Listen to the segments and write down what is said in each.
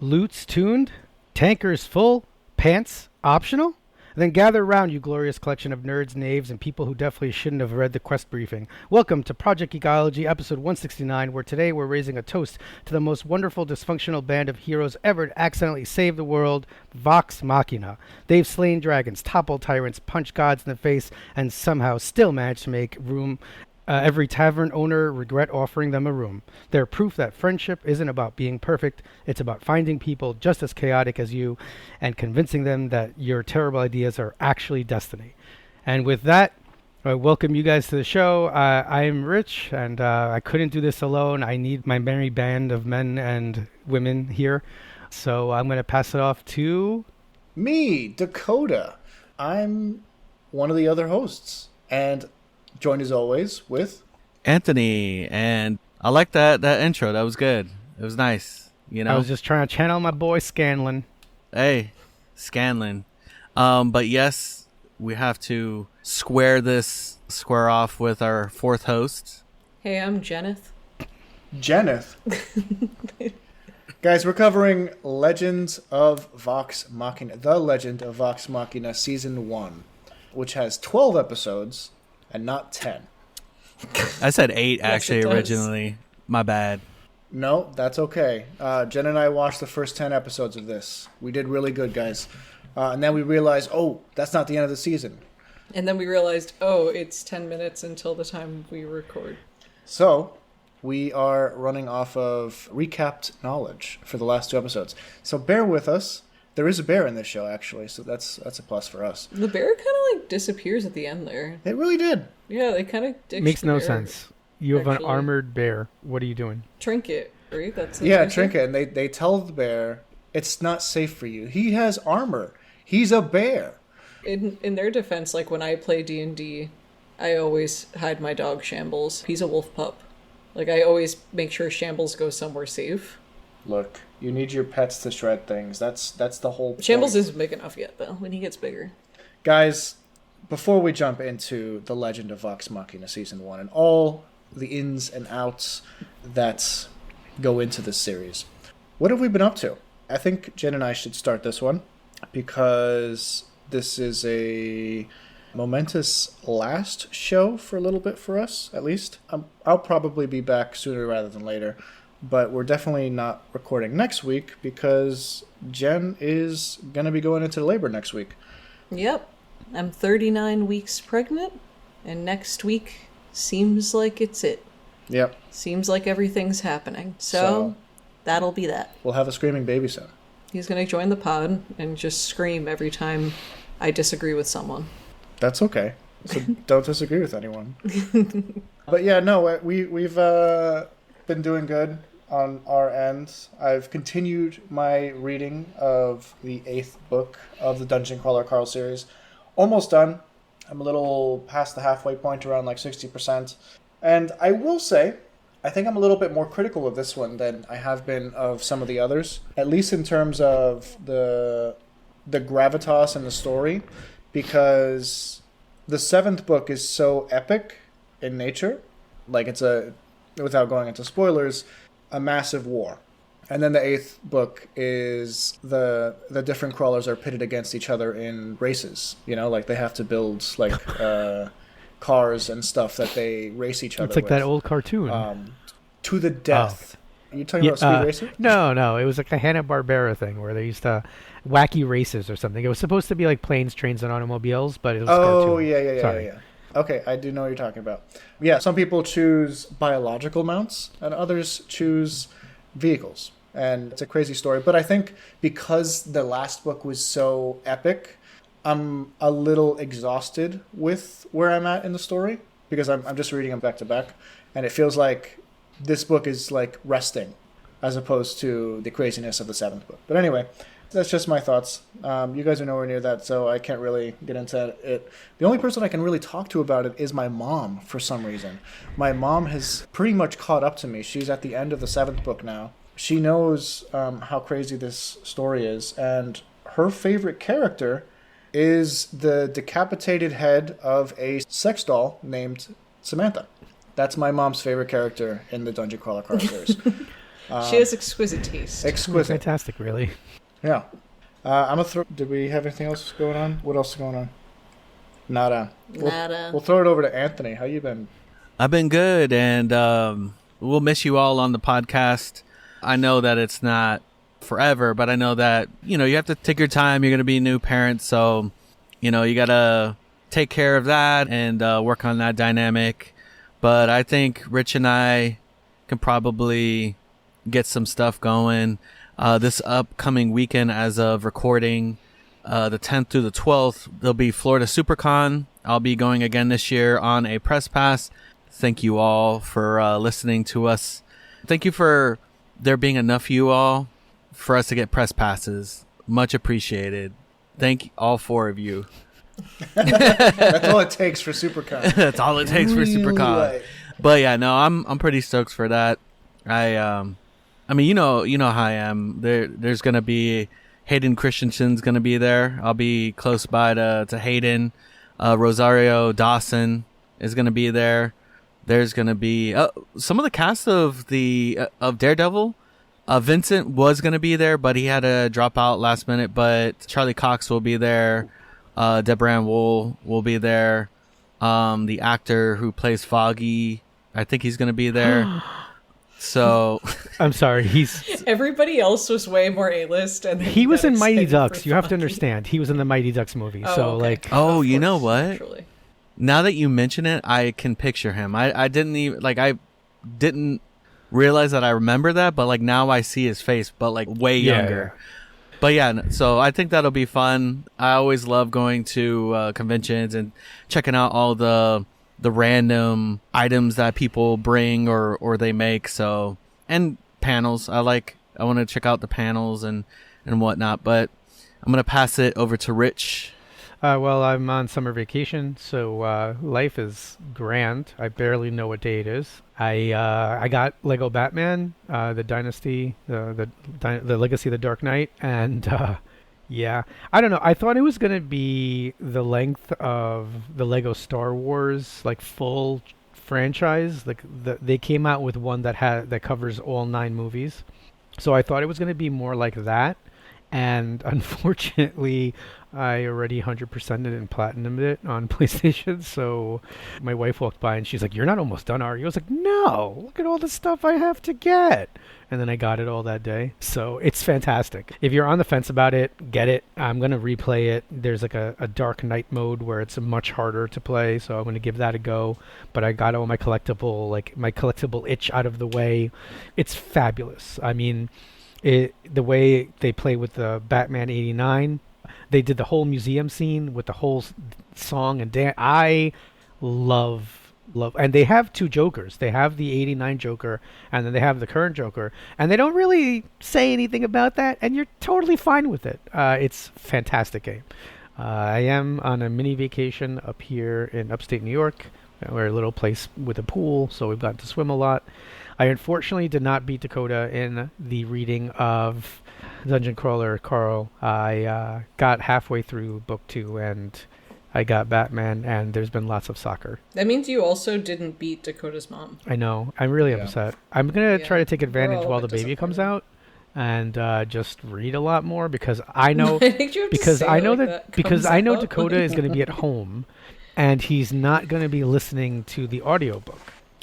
Loots tuned, tankers full, pants optional? Then gather around, you glorious collection of nerds, knaves, and people who definitely shouldn't have read the quest briefing. Welcome to Project Geekology, episode 169, where today we're raising a toast to the most wonderful dysfunctional band of heroes ever to accidentally save the world, Vox Machina. They've slain dragons, toppled tyrants, punched gods in the face, and somehow still managed to make room every tavern owner regret offering them a room. They're proof that friendship isn't about being perfect. It's about finding people just as chaotic as you and convincing them that your terrible ideas are actually destiny. And with that, I welcome you guys to the show. I'm Rich, and I couldn't do this alone. I need my merry band of men and women here. So I'm going to pass it off to... me, Dakota. I'm one of the other hosts. And... joined as always with Anthony, and I like that intro. That was good. It was nice. You know, I was just trying to channel my boy Scanlan. Hey, Scanlan. But yes, we have to square off with our fourth host. Hey, I'm Jenneth. Jenneth. Guys, we're covering Legend of Vox Machina, The Legend of Vox Machina Season 1, which has 12 episodes. And not 10. I said 8 Yes, actually originally. My bad. No, that's okay. Jen and I watched the first 10 episodes of this. We did really good, guys. And then we realized, oh, that's not the end of the season. And then we realized, oh, it's 10 minutes until the time we record. So, we are running off of recapped knowledge for the last 2 episodes. So bear with us. There is a bear in this show, actually, so that's a plus for us. The bear kind of, disappears at the end there. It really did. Yeah, they kind of ditched Makes the no bear, sense. You have actually. an armored bear. What are you doing? Trinket, right? That's Trinket, and they tell the bear, it's not safe for you. He has armor. He's a bear. In their defense, when I play D&D, I always hide my dog Shambles. He's a wolf pup. I always make sure Shambles goes somewhere safe. Look, you need your pets to shred things. That's the whole point. Shambles isn't big enough yet, though, when he gets bigger. Guys, before we jump into The Legend of Vox Machina Season 1 and all the ins and outs that go into this series, what have we been up to? I think Jen and I should start this one because this is a momentous last show for a little bit for us, at least. I'll probably be back sooner rather than later. But we're definitely not recording next week because Jen is going to be going into labor next week. Yep. I'm 39 weeks pregnant, and next week seems like it's it. Yep. Seems like everything's happening. So that'll be that. We'll have a screaming baby soon. He's going to join the pod and just scream every time I disagree with someone. That's okay. So don't disagree with anyone. But yeah, no, we've been doing good. On our end, I've continued my reading of the 8th book of the Dungeon Crawler Carl series. Almost done. I'm a little past the halfway point, around 60%. And I will say, I think I'm a little bit more critical of this one than I have been of some of the others, at least in terms of the gravitas and the story, because the 7th book is so epic in nature. It's without going into spoilers, a massive war. And then the 8th book is the different crawlers are pitted against each other in races. They have to build cars and stuff that they race each other with. It's like that old cartoon. To the death. Are you talking about Speed Racer? No. It was like a Hanna-Barbera thing where they used to wacky races or something. It was supposed to be like planes, trains, and automobiles, but it was cartoon. Oh, yeah. Okay, I do know what you're talking about. Yeah, some people choose biological mounts, and others choose vehicles. And it's a crazy story. But I think because the last book was so epic, I'm a little exhausted with where I'm at in the story, because I'm just reading them back to back. And it feels like this book is resting, as opposed to the craziness of the 7th book. But anyway, that's just my thoughts. You guys are nowhere near that, so I can't really get into it. The only person I can really talk to about it is my mom, for some reason. My mom has pretty much caught up to me. She's at the end of the 7th book now. She knows how crazy this story is, and her favorite character is the decapitated head of a sex doll named Samantha. That's my mom's favorite character in the Dungeon Crawler Carl series. She has exquisite taste. Exquisite. Fantastic, really. Yeah. I'm gonna throw. Did we have anything else going on? What else is going on? Nada. We'll throw it over to Anthony. How you been? I've been good, and we'll miss you all on the podcast. I know that it's not forever, but I know that, you have to take your time. You're going to be new parents, so, you got to take care of that and work on that dynamic. But I think Rich and I can probably get some stuff going. This upcoming weekend, as of recording, the 10th through the 12th, there'll be Florida SuperCon. I'll be going again this year on a press pass. Thank you all for listening to us. Thank you for there being enough of you all for us to get press passes. Much appreciated. Thank all 4 of you. That's all it takes for SuperCon. That's all it takes for SuperCon. Right. But yeah, no, I'm pretty stoked for that. I mean, you know how I am. There's gonna be Hayden Christensen's gonna be there. I'll be close by to Hayden. Rosario Dawson is gonna be there. There's gonna be some of the cast of Daredevil. Vincent was gonna be there, but he had to drop out last minute. But Charlie Cox will be there. Deborah Ann Wool will be there. The actor who plays Foggy, I think he's gonna be there. So I'm sorry, everybody else was way more A-list, and he was in Mighty Ducks. You have to understand, he was in the Mighty Ducks movie. You know what? Naturally. Now that you mention it, I can picture him. I didn't even I didn't realize that I remember that, but now I see his face, but way younger. But yeah, so I think that'll be fun. I always love going to conventions and checking out all the random items that people bring or they make. So, and panels. I want to check out the panels and whatnot. But I'm gonna pass it over to Rich. Well, I'm on summer vacation, so life is grand. I barely know what day it is. I got Lego Batman, the Dynasty, the Legacy of the Dark Knight, and yeah, I don't know. I thought it was gonna be the length of the Lego Star Wars, full franchise. They came out with one that covers all 9 movies, so I thought it was gonna be more like that. And unfortunately, I already 100%ed and platinumed it on PlayStation. So my wife walked by and she's like, "You're not almost done, are you?" I was like, "No, look at all the stuff I have to get." And then I got it all that day. So it's fantastic. If you're on the fence about it, get it. I'm going to replay it. There's a Dark Knight mode where it's much harder to play. So I'm going to give that a go. But I got all my collectible itch out of the way. It's fabulous. I mean, the way they play with the Batman 89, they did the whole museum scene with the whole song and dance. I love, and they have 2 Jokers. They have the 89 Joker, and then they have the current Joker, and they don't really say anything about that, and you're totally fine with it. It's a fantastic game. I am on a mini vacation up here in upstate New York. We're a little place with a pool, so we've gotten to swim a lot. I unfortunately did not beat Dakota in the reading of Dungeon Crawler Carl. I got halfway through book 2 and I got Batman, and there's been lots of soccer. That means you also didn't beat Dakota's mom. I know. I'm really upset. I'm going to try to take advantage while the baby comes out and just read a lot more, because I know I know Dakota is going to be at home and he's not going to be listening to the audiobook.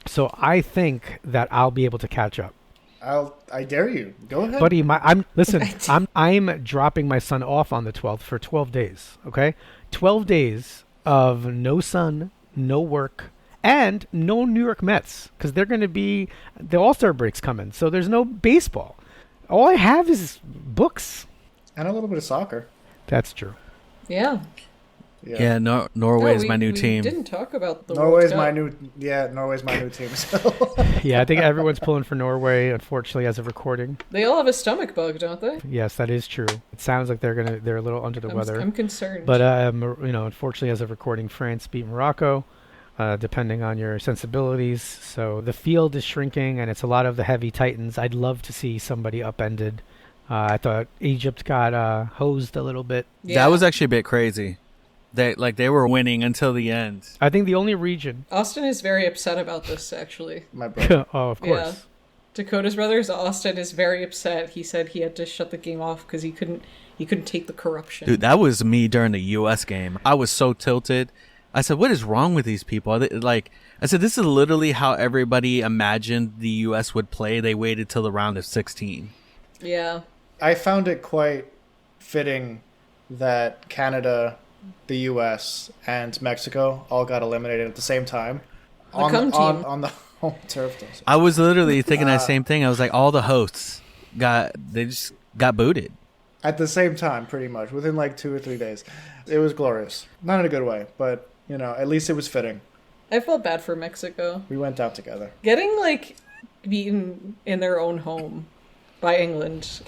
So I think that I'll be able to catch up. I dare you. Go ahead, buddy. I'm dropping my son off on the 12th for 12 days. Okay, 12 days of no sun, no work, and no New York Mets, because they're going to be the All-Star break's coming. So there's no baseball. All I have is books and a little bit of soccer. That's true. Yeah. Yeah, Norway's my new team. We didn't talk about the Norway's my new team. So. Yeah, I think everyone's pulling for Norway, unfortunately, as of recording. They all have a stomach bug, don't they? Yes, that is true. It sounds like they're a little under the weather. I'm concerned. But unfortunately, as of recording, France beat Morocco, depending on your sensibilities. So the field is shrinking, and it's a lot of the heavy titans. I'd love to see somebody upended. I thought Egypt got hosed a little bit. Yeah. That was actually a bit crazy. They were winning until the end. I think the only region. Austin is very upset about this, actually. My brother. Oh, of course. Dakota's brother Austin is very upset. He said he had to shut the game off because he couldn't take the corruption. Dude, that was me during the U.S. game. I was so tilted. I said, what is wrong with these people? Like, I said, this is literally how everybody imagined the U.S. would play. They waited till the round of 16. Yeah. I found it quite fitting that Canada, the U.S., and Mexico all got eliminated at the same time. On the home turf. I was literally thinking that same thing. I was like, all the hosts just got booted. At the same time, pretty much, within like 2 or 3 days. It was glorious. Not in a good way, but, at least it was fitting. I felt bad for Mexico. We went out together. Getting, beaten in their own home by England.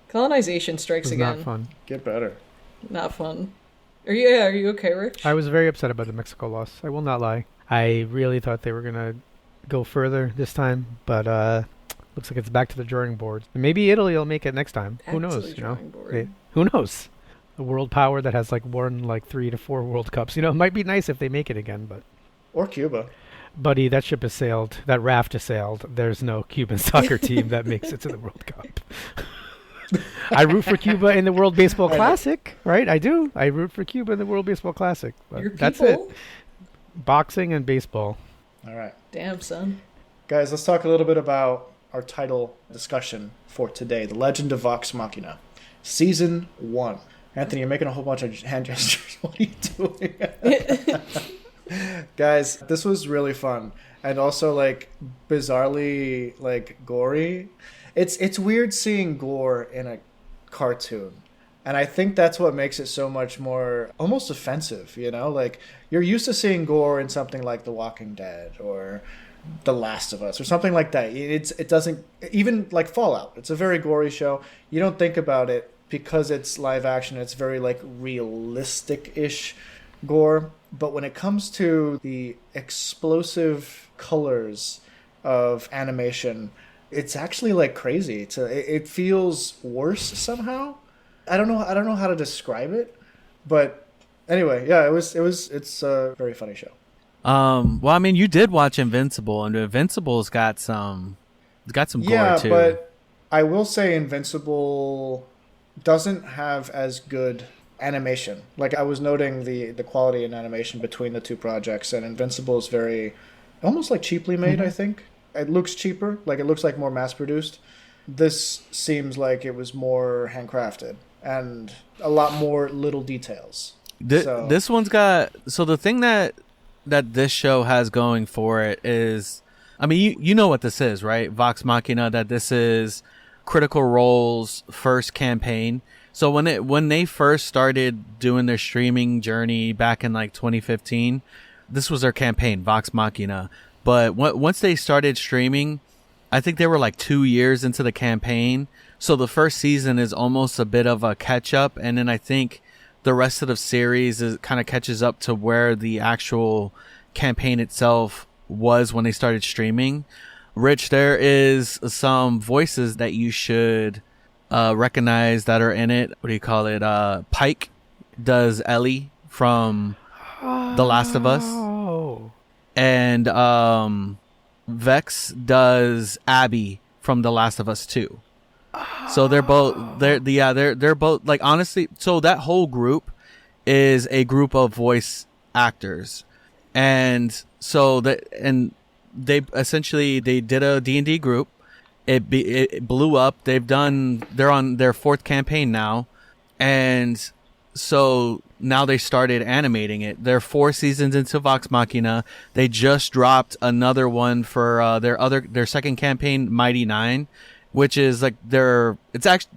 Colonization strikes again. Not fun. Get better. Not fun. Are you okay, Rich? I was very upset about the Mexico loss. I will not lie. I really thought they were going to go further this time, but looks like it's back to the drawing board. Maybe Italy will make it next time. Who knows, Who knows? A world power that has won 3 to 4 World Cups. It might be nice if they make it again, but or Cuba. Buddy, that ship has sailed. That raft has sailed. There's no Cuban soccer team that makes it to the World Cup. I root for Cuba in the World Baseball Classic, right? I do. I root for Cuba in the World Baseball Classic. But that's it. Boxing and baseball. All right. Damn, son. Guys, let's talk a little bit about our title discussion for today, The Legend of Vox Machina, Season 1. Anthony, you're making a whole bunch of hand gestures. What are you doing? Guys, this was really fun. And also, bizarrely, gory. It's weird seeing gore in a cartoon. And I think that's what makes it so much more almost offensive, you're used to seeing gore in something like The Walking Dead or The Last of Us or something like that. It doesn't, even like Fallout, it's a very gory show. You don't think about it because it's live action. It's very realistic-ish gore. But when it comes to the explosive colors of animation, it's actually crazy. It feels worse somehow. I don't know how to describe it, but anyway, yeah, it's a very funny show. Well, I mean, you did watch Invincible, and Invincible's got some gore too. Yeah, but I will say Invincible doesn't have as good animation. I was noting the quality in animation between the two projects, and Invincible is very almost cheaply made. I think it looks cheaper, it looks more mass produced. This seems like it was more handcrafted and a lot more little details. This one's got, so the thing that this show has going for it is, I mean, you know what this is, right? Vox Machina, that this is Critical Role's first campaign. So when they first started doing their streaming journey back in 2015, this was their campaign, Vox Machina. But once they started streaming, I think they were 2 years into the campaign. So the first season is almost a bit of a catch up. And then I think the rest of the series kind of catches up to where the actual campaign itself was when they started streaming. Rich, there is some voices that you should recognize that are in it. What do you call it? Pike does Ellie from The Last of Us. And Vex does Abby from The Last of Us 2. So they're both they're both honestly, so that whole group is a group of voice actors. And so they did a D&D group. It blew up. They're on their 4th campaign now. And so now they started animating it. They're 4 seasons into Vox Machina. They just dropped another one for their second campaign, Mighty Nine, which is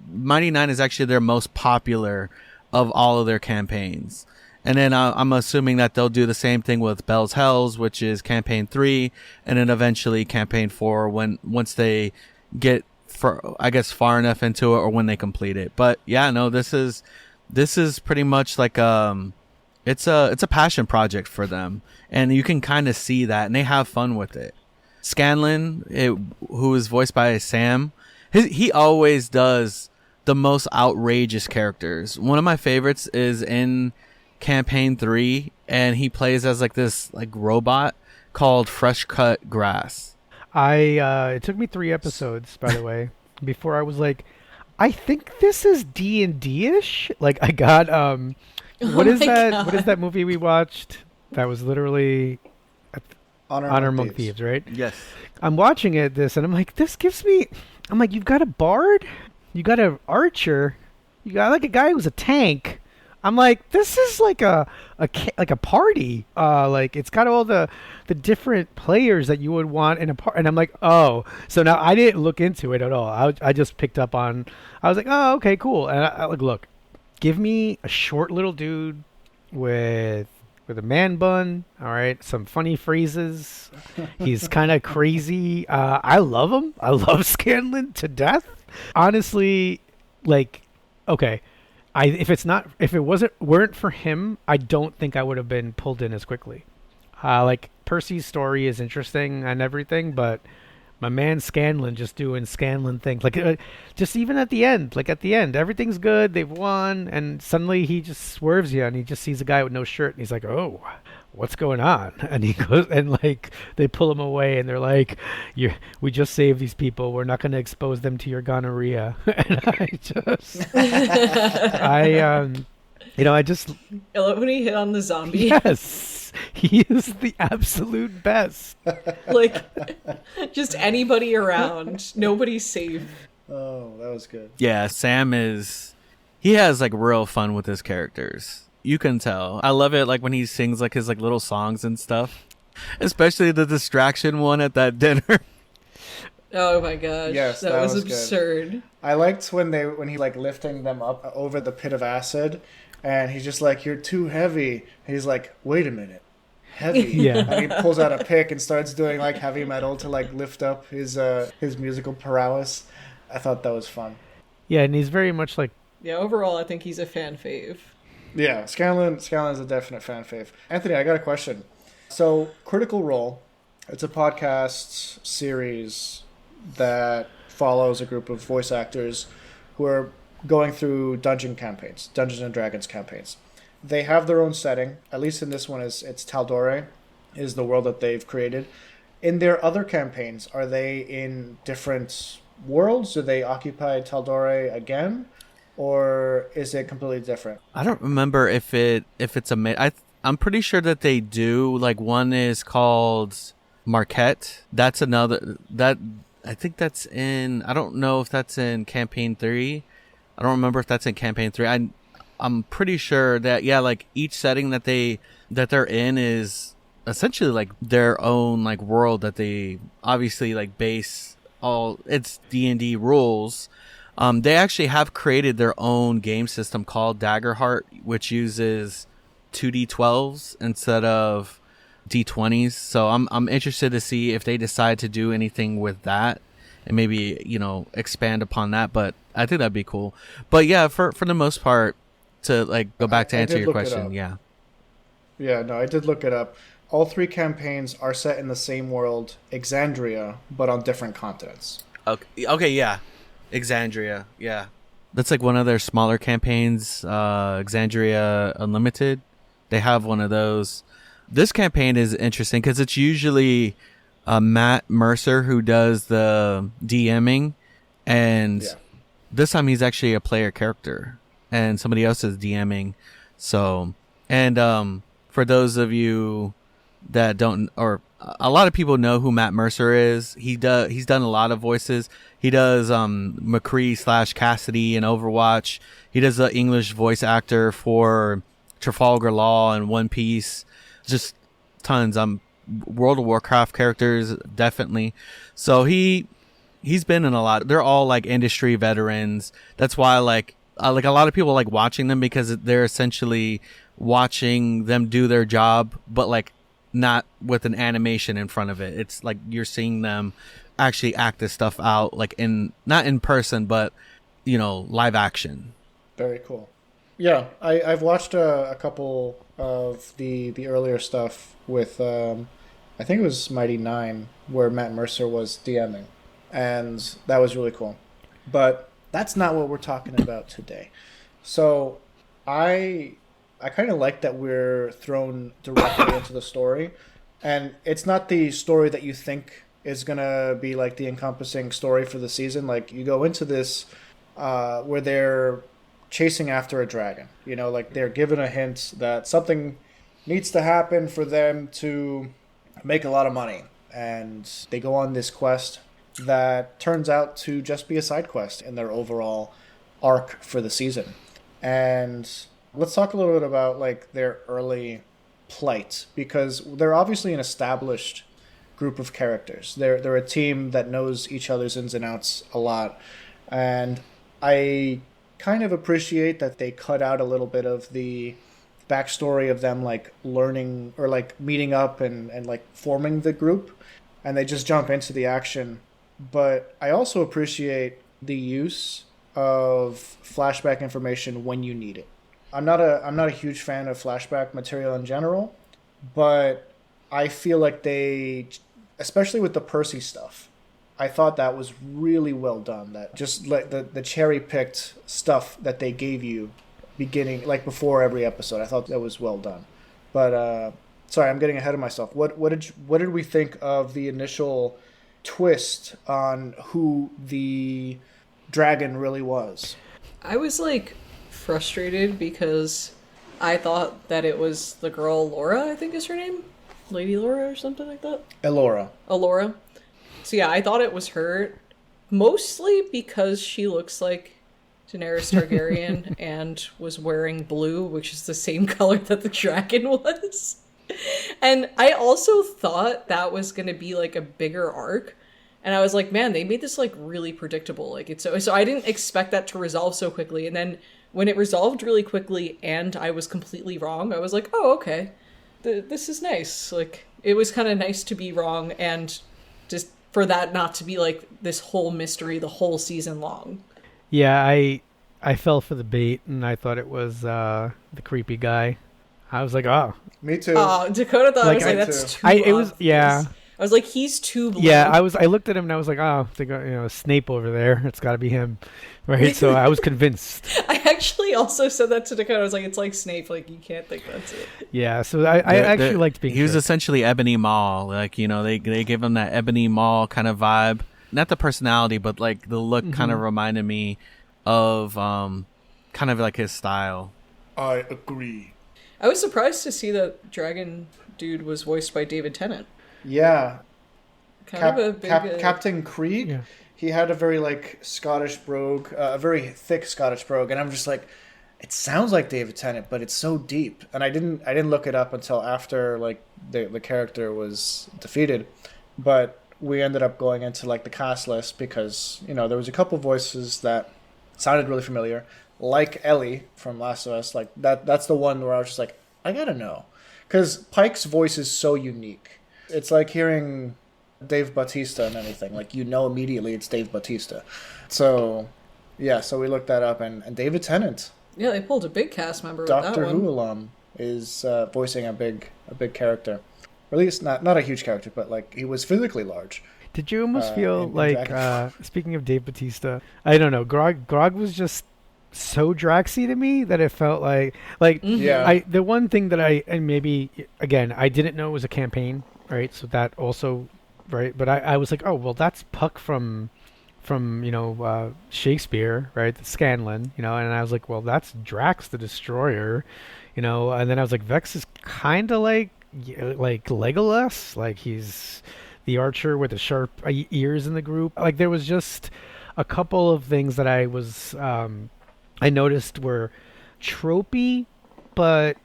Mighty Nine is actually their most popular of all of their campaigns. And then I'm assuming that they'll do the same thing with Bell's Hells, which is campaign 3, and then eventually campaign 4 once they get far enough into it or when they complete it. But yeah, no, this is pretty much it's a passion project for them, and you can kind of see that, and they have fun with it. Scanlan, who is voiced by Sam, he always does the most outrageous characters. One of my favorites is in campaign 3, and he plays as this robot called Fresh Cut Grass. It took me 3 episodes, by the way, before I was like, I think this is D&D-ish. Like I got what is my that? God. What is that movie we watched? That was literally Honor Honor Among Among Thieves, right? Yes. I'm watching this, and I'm like, this gives me. I'm like, you've got a bard, you got an archer, you got like a guy who's a tank. I'm like, this is like like a party. Like it's got all the different players that you would want in a part. And I'm like, oh, so now I didn't look into it at all. I just picked up on. I was like, oh, okay, cool. And I like, look, give me a short little dude with a man bun. All right, some funny phrases. He's kind of crazy. I love him. I love Scanlan to death. Honestly, like, okay. If it weren't for him, I don't think I would have been pulled in as quickly. Like Percy's story is interesting and everything, but my man Scanlan just doing Scanlan things. Like just even at the end, everything's good. They've won, and suddenly he just swerves you, and he just sees a guy with no shirt, and he's like, "Oh, what's going on?" And he goes, and like they pull him away, and they're like, we just saved these people. We're not going to expose them to your gonorrhea." And I just I love when he hit on the zombie. yes, he is the absolute best. Like, just anybody around. Nobody's safe. Oh, that was good. Yeah, Sam he has like real fun with his characters. You can tell. I love it like when he sings like his like little songs and stuff. Especially the distraction one at that dinner. Oh my gosh. Yes, that was absurd. Good. I liked when he like lifting them up over the pit of acid, and he's just like, "You're too heavy." He's like, "Wait a minute, heavy?" Yeah. And he pulls out a pick and starts doing like heavy metal to like lift up his musical prowess. I thought that was fun. Yeah, and he's very much like. Yeah, overall, I think he's a fan fave. Yeah, Scanlan's a definite fan fave. Anthony, I got a question. So, Critical Role, it's a podcast series that follows a group of voice actors who are going through Dungeons and Dragons campaigns. They have their own setting. At least in this one, it's Tal'Dorei is the world that they've created. In their other campaigns, are they in different worlds? Do they occupy Tal'Dorei again? Or is it completely different? I don't remember if it's I'm pretty sure that they do. Like one is called Marquette. That's another that I think that's in. I don't know if that's in campaign 3. I don't remember if that's in campaign 3. I'm pretty sure that like each setting that they're in is essentially like their own like world that they obviously like base all its D&D rules. They actually have created their own game system called Daggerheart, which uses 2d12s instead of d20s. So I'm interested to see if they decide to do anything with that and maybe, expand upon that. But I think that'd be cool. But yeah, for the most part, to like go back to answer your question, yeah. Yeah, no, I did look it up. All 3 campaigns are set in the same world, Exandria, but on different continents. Okay, yeah. Exandria, yeah. That's like one of their smaller campaigns, Exandria Unlimited. They have one of those. This campaign is interesting because it's usually Matt Mercer who does the DMing, and this time he's actually a player character, and somebody else is DMing. So, and for those of you that don't, or a lot of people know who Matt Mercer is. He's done a lot of voices. He does McCree / Cassidy in Overwatch. He does the English voice actor for Trafalgar Law and One Piece. Just tons. World of Warcraft characters, definitely. So he's been in a lot. They're all like industry veterans. That's why like a lot of people like watching them because they're essentially watching them do their job, but like not with an animation in front of it. It's like you're seeing them actually act this stuff out, like not in person, but live action. Very cool. Yeah, I've watched a couple of the earlier stuff with I think it was Mighty 9 where Matt Mercer was DMing, and that was really cool. But that's not what we're talking about today. So I kind of like that we're thrown directly into the story, and it's not the story that you think is going to be like the encompassing story for the season. Like you go into this where they're chasing after a dragon, you know, like they're given a hint that something needs to happen for them to make a lot of money. And they go on this quest that turns out to just be a side quest in their overall arc for the season. And let's talk a little bit about like their early plight, because they're obviously an established group of characters. They're a team that knows each other's ins and outs a lot. And I kind of appreciate that they cut out a little bit of the backstory of them like learning or like meeting up and like forming the group, and they just jump into the action. But I also appreciate the use of flashback information when you need it. I'm not a huge fan of flashback material in general, but I feel like they, especially with the Percy stuff, I thought that was really well done. That just like the cherry picked stuff that they gave you beginning, like before every episode. I thought that was well done. But sorry, I'm getting ahead of myself. What did we think of the initial twist on who the dragon really was? I was like frustrated because I thought that it was the girl Laura, I think is her name, Lady Laura or something like that. Elora. So yeah, I thought it was her, mostly because she looks like Daenerys Targaryen and was wearing blue, which is the same color that the dragon was. And I also thought that was going to be like a bigger arc. And I was like, man, they made this like really predictable. Like it's so I didn't expect that to resolve so quickly. And then when it resolved really quickly and I was completely wrong, I was like, oh, okay, this is nice. Like it was kind of nice to be wrong and just for that not to be like this whole mystery the whole season long. Yeah, I fell for the bait and I thought it was the creepy guy. I was like, oh. Me too. Dakota thought Like, I was like, that's too obvious. It was, yeah. I was like, he's too blue. Yeah, I looked at him and I was like, oh, they got, Snape over there. It's got to be him, right? So I was convinced. I actually also said that to Dakota. I was like, it's like Snape. Like you can't think that's it. Yeah, so I actually liked being. He was tricked. essentially Ebony Maw. Like they give him that Ebony Maw kind of vibe. Not the personality, but like the look kind of reminded me of kind of like his style. I agree. I was surprised to see that dragon dude was voiced by David Tennant. Yeah. Kind of a big... Captain Creed, yeah. He had a very like Scottish brogue, a very thick Scottish brogue, and I'm just like, it sounds like David Tennant, but it's so deep. And I didn't look it up until after like the character was defeated, but we ended up going into like the cast list because there was a couple voices that sounded really familiar, like Ellie from Last of Us. Like that's the one where I was just like, I gotta know, because Pike's voice is so unique. It's like hearing Dave Bautista and anything. Like immediately it's Dave Bautista. So yeah, so we looked that up, and David Tennant. Yeah, they pulled a big cast member with Doctor that one. Who alum is voicing a big character. Or at least not a huge character, but like he was physically large. Did you almost feel like speaking of Dave Bautista, I don't know, Grog was just so Draxy to me that it felt like yeah. The one thing that and maybe again I didn't know it was a campaign, right? So that also, right? But I was like, oh well, that's Puck from Shakespeare, right? The Scanlan, and I was like, well, that's Drax the Destroyer, and then I was like, Vex is kind of like Legolas, like he's the archer with the sharp ears in the group. Like there was just a couple of things that I noticed were tropey, but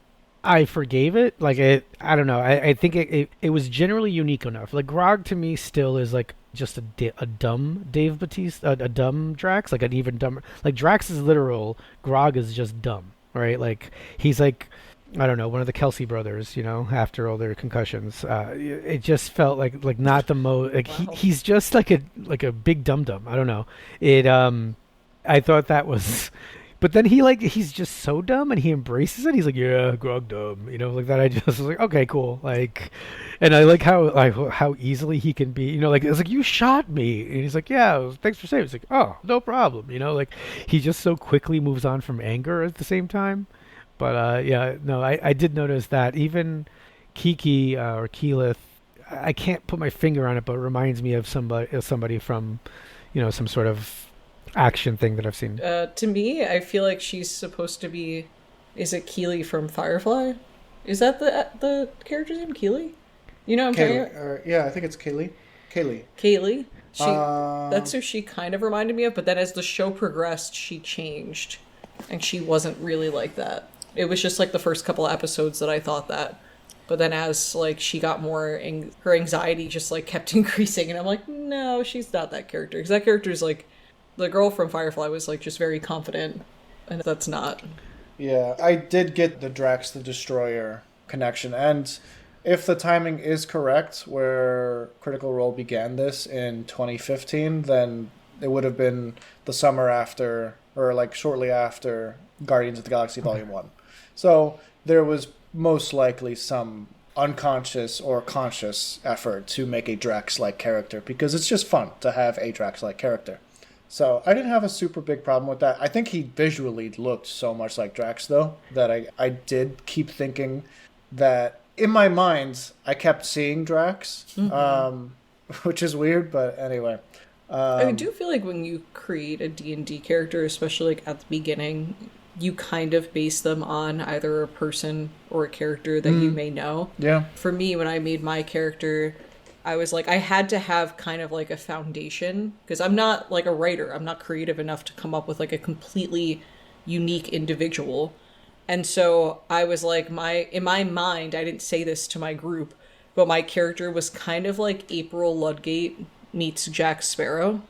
I forgave it. Like I don't know. I think it was generally unique enough. Like Grog to me still is like just a dumb Dave Bautista, a dumb Drax, like an even dumber. Like Drax is literal. Grog is just dumb, right? Like he's like, I don't know, one of the Kelsey brothers, after all their concussions. It just felt like not the most. Like Wow. he's just like a big dum dum. I don't know. I thought that was. But then he's just so dumb and he embraces it. He's like, yeah, Grog dumb, like that. I just was like, okay, cool. Like, and I like how easily he can be, like, it's like, you shot me. And he's like, yeah, thanks for saving. It's like, oh, no problem. Like he just so quickly moves on from anger at the same time. But yeah, no, I did notice that even Kiki or Keyleth, I can't put my finger on it, but it reminds me of somebody from, some sort of action thing that I've seen. To me, I feel like she's supposed to be. Is it Keely from Firefly? Is that the character's name, Keely? You know what I'm talking about? Yeah, I think it's Kaylee. Kaylee. That's who she kind of reminded me of, but then as the show progressed, she changed. And she wasn't really like that. It was just like the first couple of episodes that I thought that. But then as like she got more, her anxiety just like kept increasing, and I'm like, no, she's not that character. Because that character is like, the girl from Firefly was like just very confident, and that's not. Yeah, I did get the Drax the Destroyer connection, and if the timing is correct, where Critical Role began this in 2015, then it would have been the summer after, or like shortly after Guardians of the Galaxy Volume 1. So there was most likely some unconscious or conscious effort to make a Drax-like character, because it's just fun to have a Drax-like character. So I didn't have a super big problem with that. I think he visually looked so much like Drax, though, that I did keep thinking that in my mind, I kept seeing Drax, which is weird, but anyway. I do feel like when you create a D&D character, especially like at the beginning, you kind of base them on either a person or a character that you may know. Yeah. For me, when I made my character, I was like, I had to have kind of like a foundation, because I'm not like a writer. I'm not creative enough to come up with like a completely unique individual. And so I was like, in my mind, I didn't say this to my group, but my character was kind of like April Ludgate meets Jack Sparrow.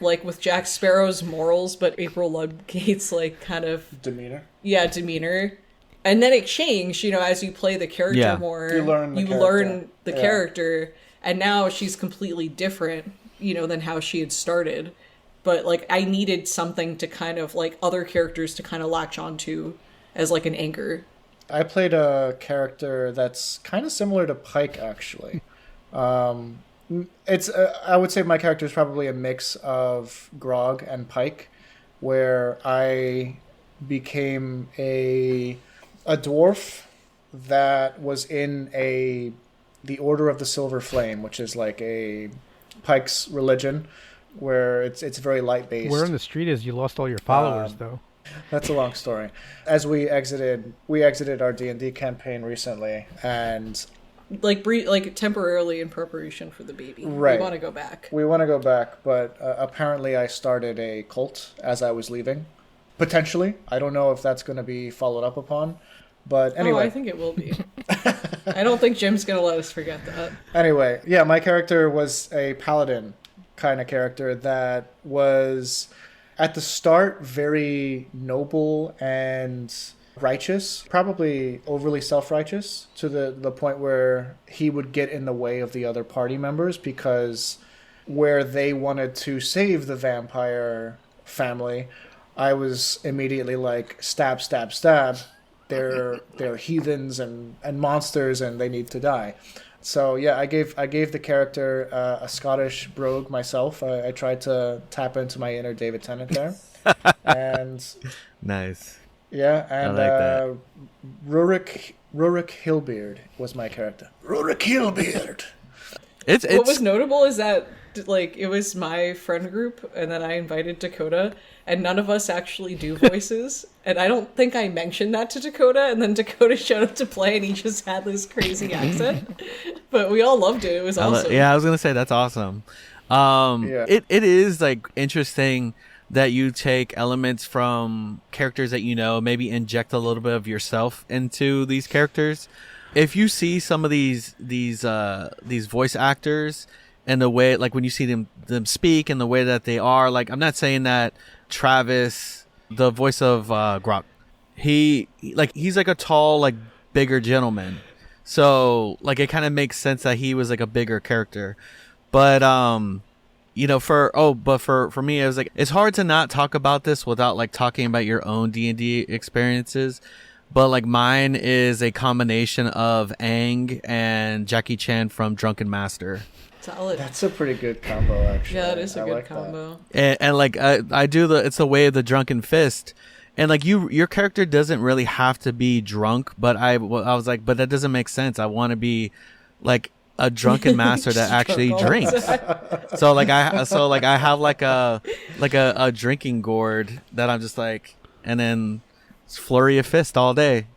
Like with Jack Sparrow's morals, but April Ludgate's like kind of demeanor. Yeah, demeanor. And then it changed, as you play the character more. You learn the character. And now she's completely different, than how she had started. But like I needed something to kind of like other characters to kind of latch onto as like an anchor. I played a character that's kind of similar to Pike, actually. It's I would say my character is probably a mix of Grog and Pike, where I became a dwarf that was in the Order of the Silver Flame, which is like a Pike's religion, where it's very light based. Where in the street is you lost all your followers though? That's a long story. As we exited our D&D campaign recently, and like temporarily in preparation for the baby. Right. We want to go back. We want to go back, but apparently I started a cult as I was leaving. Potentially. I don't know if that's going to be followed up upon. But anyway. I think it will be. I don't think Jim's going to let us forget that. Anyway, yeah, my character was a paladin kind of character that was, at the start, very noble and righteous, probably overly self-righteous, to the point where he would get in the way of the other party members, because where they wanted to save the vampire family, I was immediately like, stab, stab, stab. They're heathens and monsters, and they need to die. So yeah, I gave the character a Scottish brogue myself. I tried to tap into my inner David Tennant there, and nice. Yeah, and I like that. Rurik Hillbeard was my character. Rurik Hillbeard. It's what was notable is that like it was my friend group, and then I invited Dakota, and none of us actually do voices. And I don't think I mentioned that to Dakota, and then Dakota showed up to play, and he just had this crazy accent. But we all loved it. It was awesome. I was gonna say that's awesome. Yeah. It is like interesting that you take elements from characters that maybe inject a little bit of yourself into these characters. If you see some of these voice actors and the way, like when you see them speak and the way that they are, like I'm not saying that Travis, the voice of Grok, he's like a tall, like bigger gentleman, so like it kind of makes sense that he was like a bigger character. But for me, it was like, it's hard to not talk about this without like talking about your own D&D experiences. But like mine is a combination of Aang and Jackie Chan from Drunken Master. Solid. That's a pretty good combo, actually. Yeah, it is a good like combo. And like I do it's the way of the drunken fist. And like your character doesn't really have to be drunk, but I was like, but that doesn't make sense. I want to be like a drunken master that actually Drunk all the drinks. time. So I have like a drinking gourd that I'm just like, and then flurry of fist all day.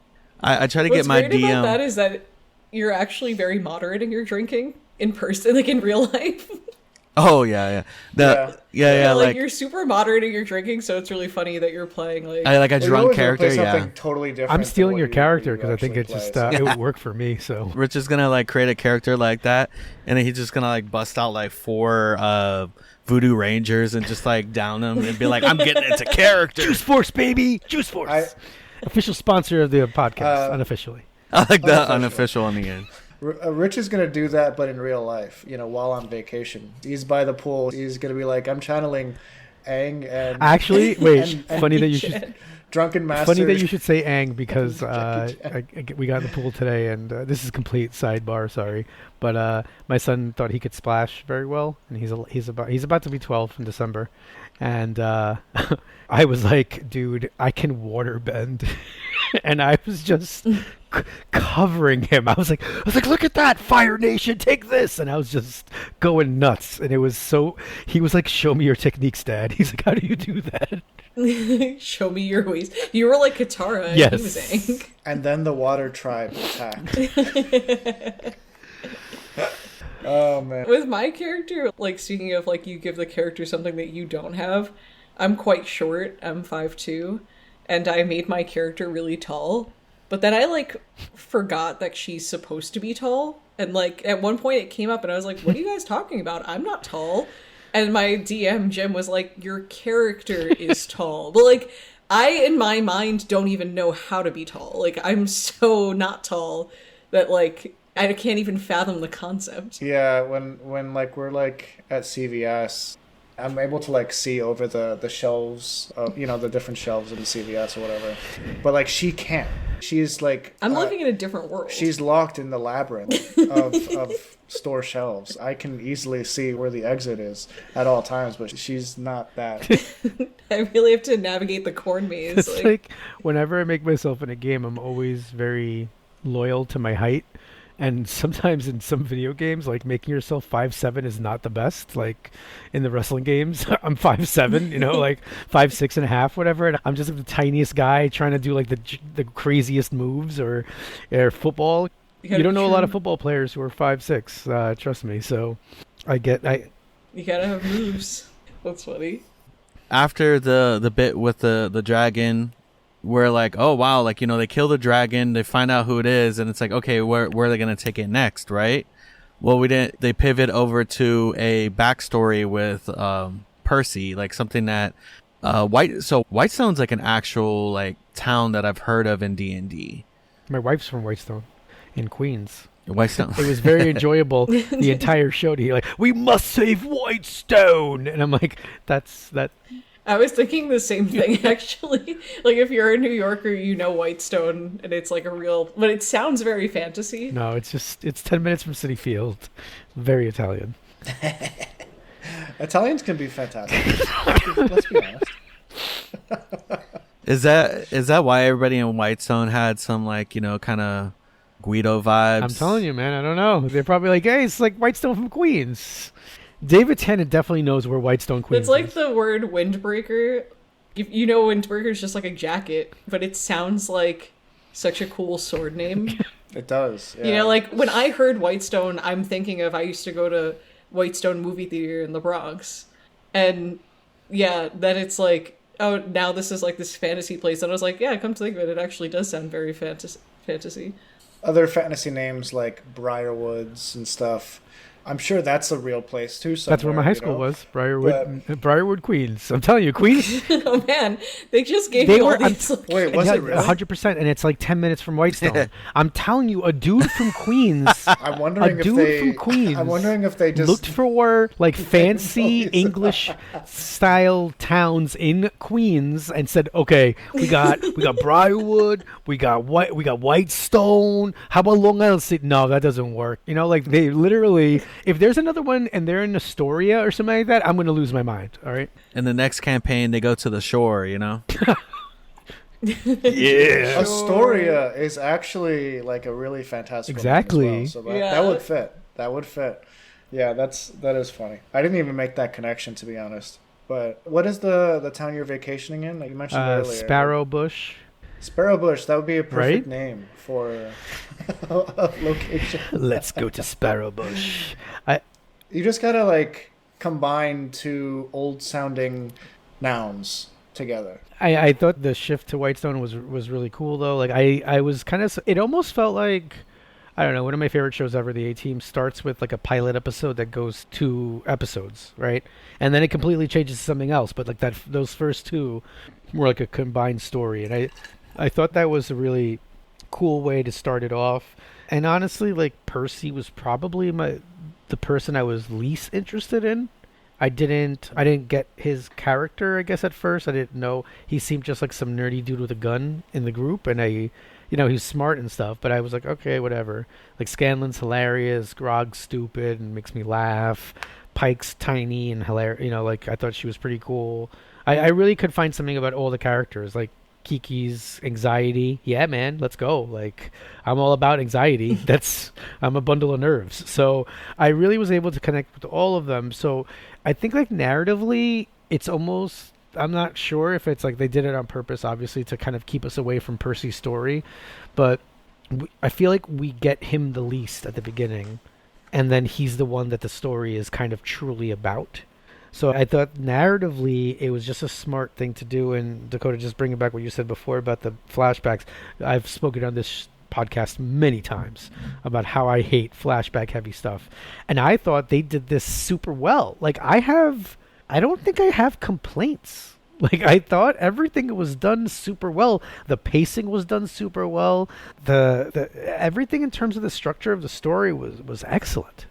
I try to What's get my great about that DM. is that you're actually very moderate in your drinking in person, like in real life. Oh yeah. Like Like you're super moderate in your drinking, so it's really funny that you're playing like I like a Well, you drunk always wanna character. play Yeah. something totally different. I'm than stealing what your you character because I think actually it just play, so- it would work for me. So Rich is gonna like create a character like that, and then he's just gonna like bust out like 4 voodoo rangers and just like down them and be like, I'm getting into character. Juice Force, baby, Juice Force. Official sponsor of the podcast, unofficially. I like the unofficial on the end. Rich is gonna do that, but in real life, while on vacation, he's by the pool. He's gonna be like, "I'm channeling Aang and Actually, wait. and funny that you Chan. should. drunken master." Funny that you should say Aang because Jackie we got in the pool today, and this is complete sidebar. Sorry, but my son thought he could splash very well, and he's about to be 12 in December, and I was like, dude, I can water bend, and I was just covering him. I was like, look at that, Fire Nation, take this, and I was just going nuts, and it was so. He was like, show me your techniques, Dad. He's like, how do you do that? show me your ways. You were like Katara and Yes. he was Aang. And then the water tribe attacked. Oh man. With my character, like speaking of like you give the character something that you don't have, I'm quite short. I'm 5'2", and I made my character really tall. But then I like forgot that she's supposed to be tall. And like at one point it came up and I was like, what are you guys talking about? I'm not tall. And my DM Jim was like, your character is tall. But like I in my mind don't even know how to be tall. Like I'm so not tall that like I can't even fathom the concept. Yeah, when like we're like at CVS, I'm able to like see over the shelves of the different shelves in the CVS or whatever. But like she can't. She's like I'm living in a different world. She's locked in the labyrinth of store shelves. I can easily see where the exit is at all times, but she's not that. I really have to navigate the corn maze. It's like whenever I make myself in a game, I'm always very loyal to my height. And sometimes in some video games, like making yourself 5'7" is not the best. Like in the wrestling games, I'm 5'7", like 5'6.5", whatever. And I'm just the tiniest guy trying to do like the craziest moves or football. You don't know a lot of football players who are 5'6", trust me. So you gotta have moves. That's funny. After the bit with the dragon, we're like, oh wow, like they kill the dragon, they find out who it is, and it's like, okay, where are they gonna take it next, right? Well, we didn't. They pivot over to a backstory with Percy, like something that Whitestone's like an actual like town that I've heard of in D&D. My wife's from Whitestone in Queens. Whitestone. It was very enjoyable the entire show to hear like, we must save Whitestone, and I'm like, that's that. I was thinking the same thing, actually. Like, if you're a New Yorker, you know Whitestone, and it's like a real... But it sounds very fantasy. No, it's 10 minutes from City Field. Very Italian. Italians can be fantastic. Let's be honest. Is that why everybody in Whitestone had some like kind of Guido vibes? I'm telling you, man. I don't know. They're probably like, hey, it's like Whitestone from Queens. David Tennant definitely knows where Whitestone, Queens It's like is. the word windbreaker. Windbreaker is just like a jacket, but it sounds like such a cool sword name. It does. Yeah. Like when I heard Whitestone, I'm thinking of I used to go to Whitestone movie theater in the Bronx. And yeah, then it's like, oh, now this is like this fantasy place. And I was like, yeah, come to think of it actually does sound very fantasy. Other fantasy names like Briarwoods and stuff. I'm sure that's a real place too. That's where my high school was, Briarwood, Queens. I'm telling you, Queens. Oh man, they just gave me all these. Wait, was it really? 100%, and it's like 10 minutes from Whitestone. I'm telling you, a dude from Queens. I'm wondering from Queens. I'm wondering if they just looked for like fancy English style towns in Queens and said, okay, we got Briarwood, we got Whitestone. How about Long Island City? No, that doesn't work. Like they literally. If there's another one and they're in Astoria or something like that, I'm going to lose my mind. All right. In the next campaign, they go to the shore. Yeah. Astoria is actually like a really fantastical name Exactly. as well, so that would fit. That would fit. Yeah, that is funny. I didn't even make that connection, to be honest. But what is the town you're vacationing in? You mentioned earlier. Sparrow Bush. Sparrow Bush. That would be a perfect Right? name for a location. Let's go to Sparrow Bush. You just gotta like combine two old-sounding nouns together. I thought the shift to Whitestone was really cool though. Like I was kind of, it almost felt like, I don't know, one of my favorite shows ever, the A-Team, starts with like a pilot episode that goes 2 episodes, right? And then it completely changes to something else. But like those first 2 were like a combined story, and I thought that was a really cool way to start it off. And honestly, like Percy was probably the person I was least interested in. I didn't get his character, I guess, at first. I didn't know. He seemed just like some nerdy dude with a gun in the group, and he's smart and stuff, but I was like, okay, whatever. Like, Scanlan's hilarious, Grog's stupid and makes me laugh. Pike's tiny and hilarious, like, I thought she was pretty cool. I really could find something about all the characters, like Kiki's anxiety. Yeah, man, let's go. Like, I'm all about anxiety. I'm a bundle of nerves. So I really was able to connect with all of them. So I think, like, narratively, it's almost, I'm not sure if it's like they did it on purpose, obviously, to kind of keep us away from Percy's story, but I feel like we get him the least at the beginning, and then he's the one that the story is kind of truly about. So I thought narratively it was just a smart thing to do. And Dakota, just bringing back what you said before about the flashbacks, I've spoken on this podcast many times about how I hate flashback heavy stuff, and I thought they did this super well. Like, I don't think I have complaints. Like, I thought everything was done super well. The pacing was done super well. The everything in terms of the structure of the story was excellent.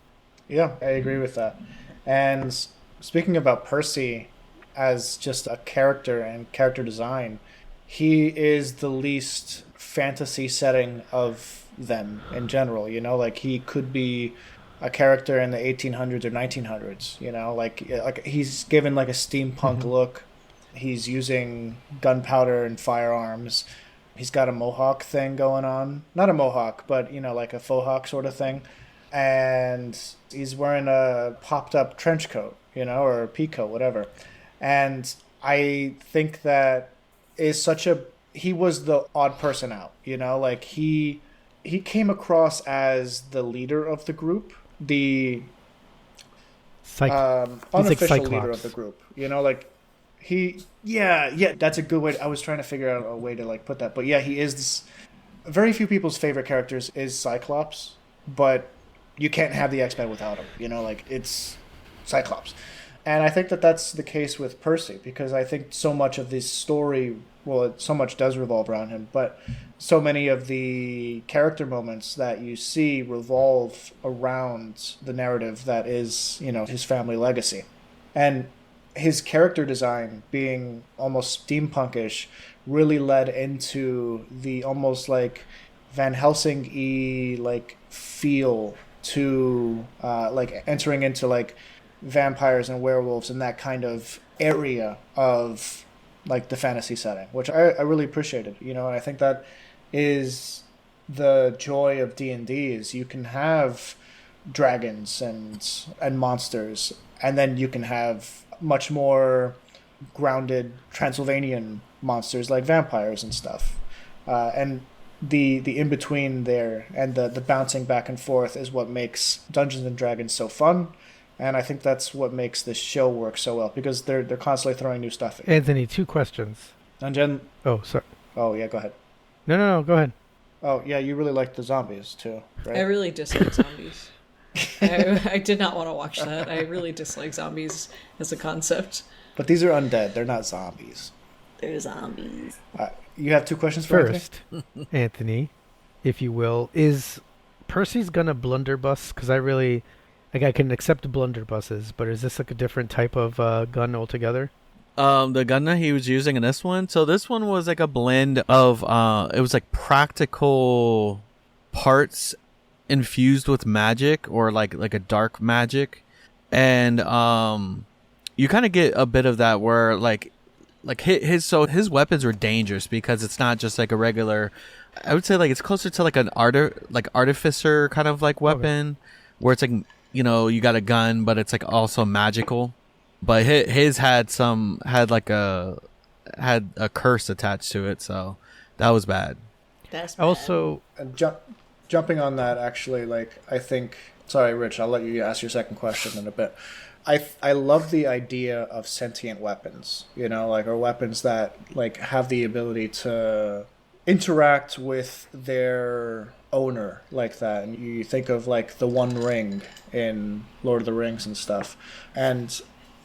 Yeah, I agree with that. And speaking about Percy as just a character and character design, he is the least fantasy setting of them in general. Like, he could be a character in the 1800s or 1900s. Like he's given like a steampunk look. He's using gunpowder and firearms. He's got a mohawk thing going on. Not a mohawk, but like a faux hawk sort of thing. And he's wearing a popped up trench coat, or a peacoat, whatever. And I think that is he was the odd person out, like he came across as the leader of the group, the unofficial leader of the group, like yeah, that's a good way. I was trying to figure out a way to like put that, but yeah, he is this. Very few people's favorite characters is Cyclops, but you can't have the X-Men without him, like it's Cyclops. And I think that that's the case with Percy, because I think so much of this story, so much does revolve around him, but so many of the character moments that you see revolve around the narrative that is, his family legacy. And his character design being almost steampunkish really led into the almost like Van Helsing-y like feel to like entering into like vampires and werewolves and that kind of area of like the fantasy setting, which I really appreciated, and I think that is the joy of D&D is you can have dragons and monsters, and then you can have much more grounded Transylvanian monsters like vampires and stuff, and the in-between there and the bouncing back and forth is what makes Dungeons and Dragons so fun. And I think that's what makes this show work so well, because they're constantly throwing new stuff in. Anthony, 2 questions. Dungeon. Oh, sorry. Oh yeah, go ahead. No, go ahead. Oh yeah, you really like the zombies too, right? I really dislike zombies. I did not want to watch that. I really dislike zombies as a concept. But these are undead. They're not zombies. They're zombies. You have 2 questions for First, Anthony, if you will, is Percy's gonna blunderbuss? Because I really, like, I can accept blunderbusses, but is this like a different type of gun altogether? The gun that he was using in this one, so this one was like a blend of it was like practical parts infused with magic, or like a dark magic, and you kind of get a bit of that where like his weapons were dangerous because it's not just like a regular, I would say like it's closer to like an artificer kind of like weapon. Okay. where it's like, you know, you got a gun, but it's like also magical. But his had a curse attached to it, so that was bad. That's bad. Also, jumping on that, actually, like, I think... Sorry, Rich, I'll let you ask your second question in a bit. I love the idea of sentient weapons, you know, like, or weapons that, like, have the ability to interact with their owner like that. And you think of, like, the One Ring in Lord of the Rings and stuff. And...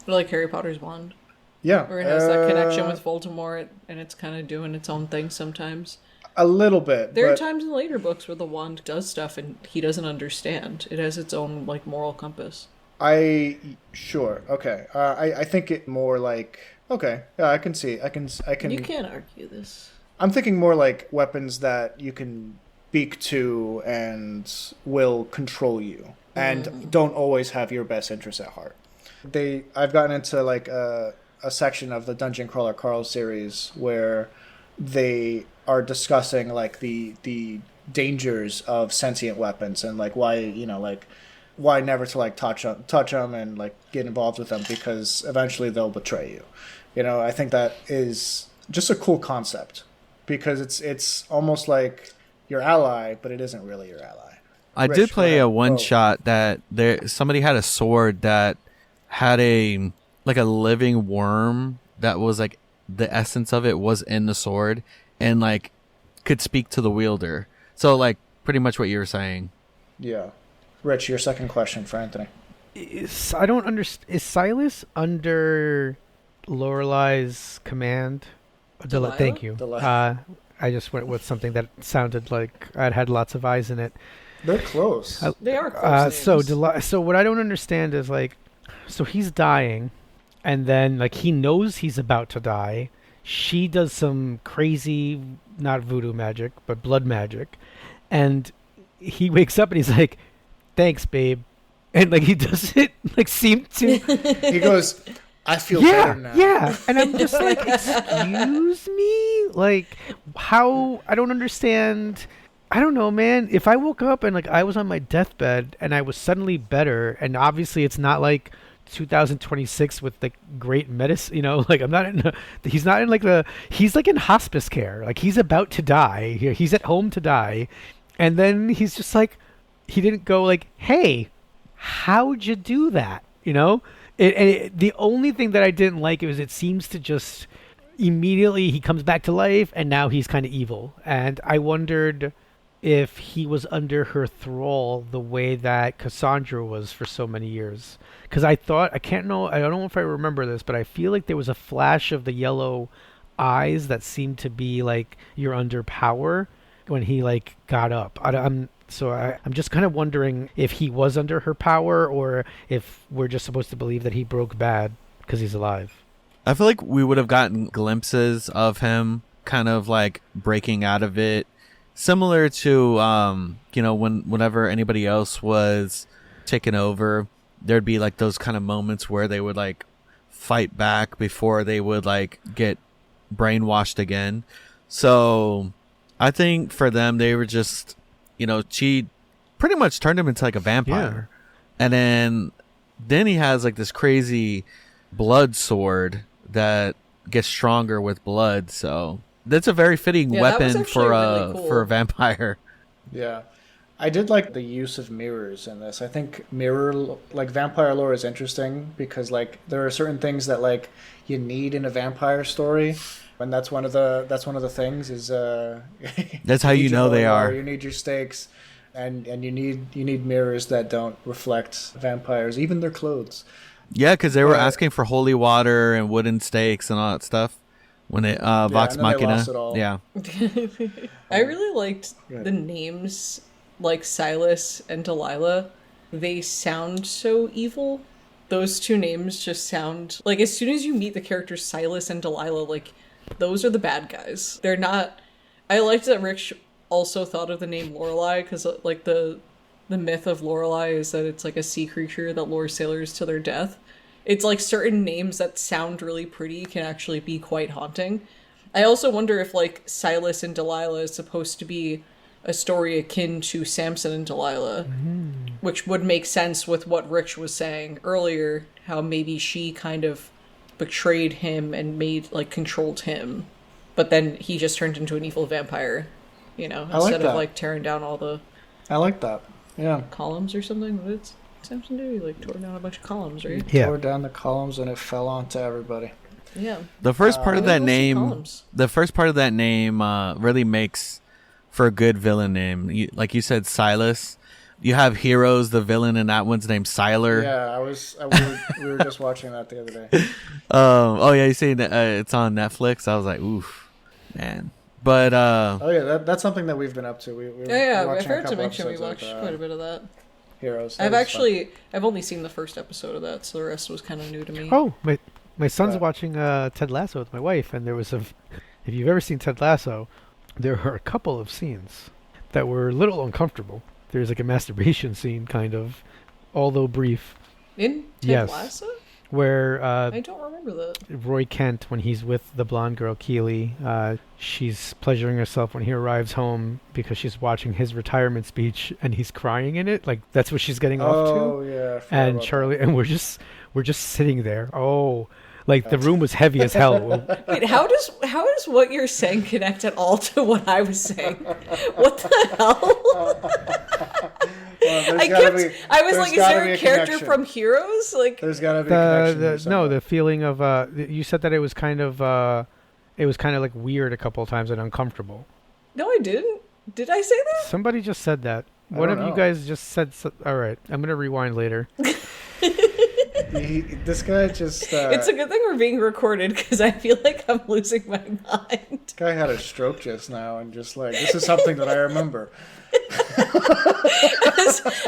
like Harry Potter's wand. Yeah. Where it has that connection with Voldemort, and it's kind of doing its own thing sometimes. A little bit. There are times in later books where the wand does stuff and he doesn't understand. It has its own, like, moral compass. Sure. Okay. I think it more like... Okay. Yeah, I can see. I can... You can't argue this. I'm thinking more like weapons that you can speak to and will control you. And don't always have your best interests at heart. I've gotten into, like, a section of the Dungeon Crawler Carl series where they are discussing, like, the dangers of sentient weapons and, like, why, you know, like, why never to, like, touch them and, like, get involved with them, because eventually they'll betray you. You know, I think that is just a cool concept, because it's almost like your ally, but it isn't really your ally. I did play a one shot that somebody had a sword that had a living worm that was like the essence of it was in the sword and like could speak to the wielder. So like pretty much what you were saying. Yeah. Rich, your second question for Anthony. I don't understand. Is Silas under Lorelai's command? Thank you. I just went with something that sounded like I'd had lots of eyes in it. They're close. They are close. So what I don't understand is, like, so he's dying, and then, like, he knows he's about to die. She does some crazy, not voodoo magic, but blood magic, and he wakes up and he's like, "Thanks, babe," and like he doesn't like seem to. He goes, "I feel better now." Yeah, and I'm just like, excuse me, like, how? I don't understand. I don't know, man. If I woke up and like I was on my deathbed and I was suddenly better, and obviously it's not like 2026 with the great medicine, you know, like he's not in like he's like in hospice care, like he's about to die. He's at home to die, and then he's just like, he didn't go like, "Hey, how'd you do that?" You know, the only thing that I didn't like was it seems to just immediately he comes back to life and now he's kind of evil, and I wondered if he was under her thrall the way that Cassandra was for so many years. Because I don't know if I remember this, but I feel like there was a flash of the yellow eyes that seemed to be like you're under power when he like got up. I'm just kind of wondering if he was under her power or if we're just supposed to believe that he broke bad because he's alive. I feel like we would have gotten glimpses of him kind of like breaking out of it. Similar to, whenever anybody else was taken over, there'd be like those kind of moments where they would like fight back before they would like get brainwashed again. So I think for them, they were just, she pretty much turned him into like a vampire. Yeah. And then he has like this crazy blood sword that gets stronger with blood. So that's a very fitting weapon for really cool. For a vampire. Yeah. I did like the use of mirrors in this. I think vampire lore is interesting because like there are certain things that like you need in a vampire story, and that's one of the things is that's how you know they are. You need your stakes, and you need mirrors that don't reflect vampires, even their clothes. Yeah, because they were asking for holy water and wooden stakes and all that stuff. When it Vox Machina, yeah. I really liked the names like Silas and Delilah. They sound so evil. Those two names just sound like as soon as you meet the characters Silas and Delilah, like those are the bad guys. They're not. I liked that Rich also thought of the name Lorelei because like the myth of Lorelei is that it's like a sea creature that lures sailors to their death. It's like certain names that sound really pretty can actually be quite haunting. I also wonder if like Silas and Delilah is supposed to be a story akin to Samson and Delilah, which would make sense with what Rich was saying earlier, how maybe she kind of betrayed him and controlled him, but then he just turned into an evil vampire, instead of tearing down all the I like that. Yeah. columns or something. What did Samson do? He tore down a bunch of columns, right? Yeah. Tore down the columns and it fell onto everybody. Yeah. The first part of that name, columns. really makes for a good villain name. Like you said, Silas. You have Heroes, the villain, and that one's named Siler. Yeah, we were just watching that the other day. Oh yeah, you say that it's on Netflix. I was like, oof, man. But oh yeah, that's something that we've been up to. I've heard to mention we watched quite a bit of that. Heroes. I've only seen the first episode of that, so the rest was kind of new to me. Oh, my son's watching Ted Lasso with my wife, and there was if you've ever seen Ted Lasso, there were a couple of scenes that were a little uncomfortable. There's like a masturbation scene, kind of, although brief. In Ted Lasso? Where I don't remember that. Roy Kent, when he's with the blonde girl Keely, she's pleasuring herself when he arrives home because she's watching his retirement speech and he's crying in it. Like that's what she's getting off to. Oh yeah. And Charlie and we're just sitting there. Oh, like the room was heavy as hell. Wait, how does what you're saying connect at all to what I was saying? What the hell? I was like, is there a character from Heroes? Like, there's gotta be a connection. The feeling of you said that it was kind of like weird a couple of times and uncomfortable. No, I didn't. Did I say that? Somebody just said that. One of you guys just said. All right, I'm gonna rewind later. This guy just. It's a good thing we're being recorded because I feel like I'm losing my mind. This guy had a stroke just now and just this is something that I remember.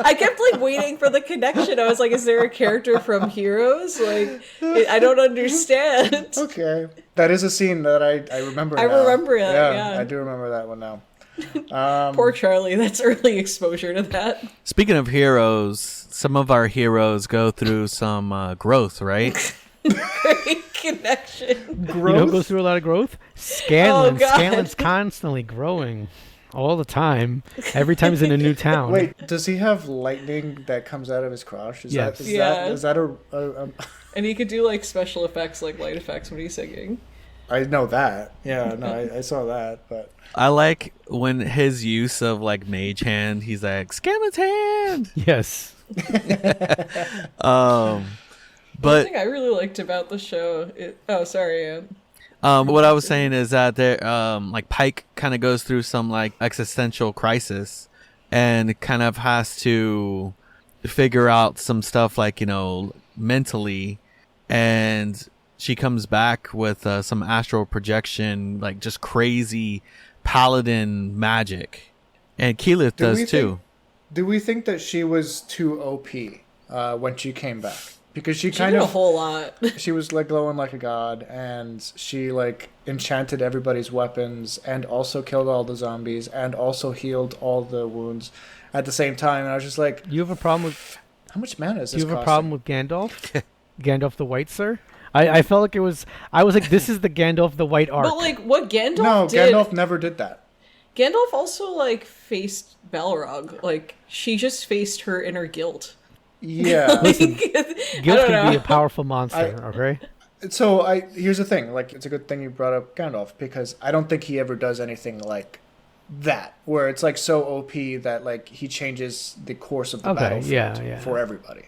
I kept waiting for the connection. I was like, is there a character from Heroes? I don't understand. Okay. That is a scene that I remember now. I remember it, yeah. I do remember that one now. Poor Charlie, that's early exposure to that. Speaking of heroes, some of our heroes go through some growth, right? Great connection. Growth? You know who goes through a lot of growth? Scanlan. Oh, God. Scanlan's constantly growing. All the time. Every time he's in a new town. Wait, does he have lightning that comes out of his crotch? Is yes. that a And he could do special effects, light effects when he's singing. I know that. Yeah, no, I saw that, but I like when his use of Mage Hand, he's like, Scanlan's hand! Yes. But one thing I really liked about the show sorry, what I was saying is that there, Pike kind of goes through some existential crisis and kind of has to figure out some stuff mentally, and she comes back with some astral projection, just crazy paladin magic, and Keyleth does too. Do we think that she was too OP when she came back? Because she did a whole lot. She was glowing like a god, and she enchanted everybody's weapons, and also killed all the zombies, and also healed all the wounds at the same time. And I was just like, you have a problem with how much mana is this? Do you have a problem with Gandalf? Gandalf the White, sir? I felt like it was. I was like, this is the Gandalf the White arc. But what Gandalf did? No, Gandalf never did that. Gandalf also faced Balrog. She just faced her inner guilt. Yeah. Listen, guilt can be a powerful monster, okay? So here's the thing. It's a good thing you brought up Gandalf, because I don't think he ever does anything like that, where it's so OP that he changes the course of the battlefield for everybody.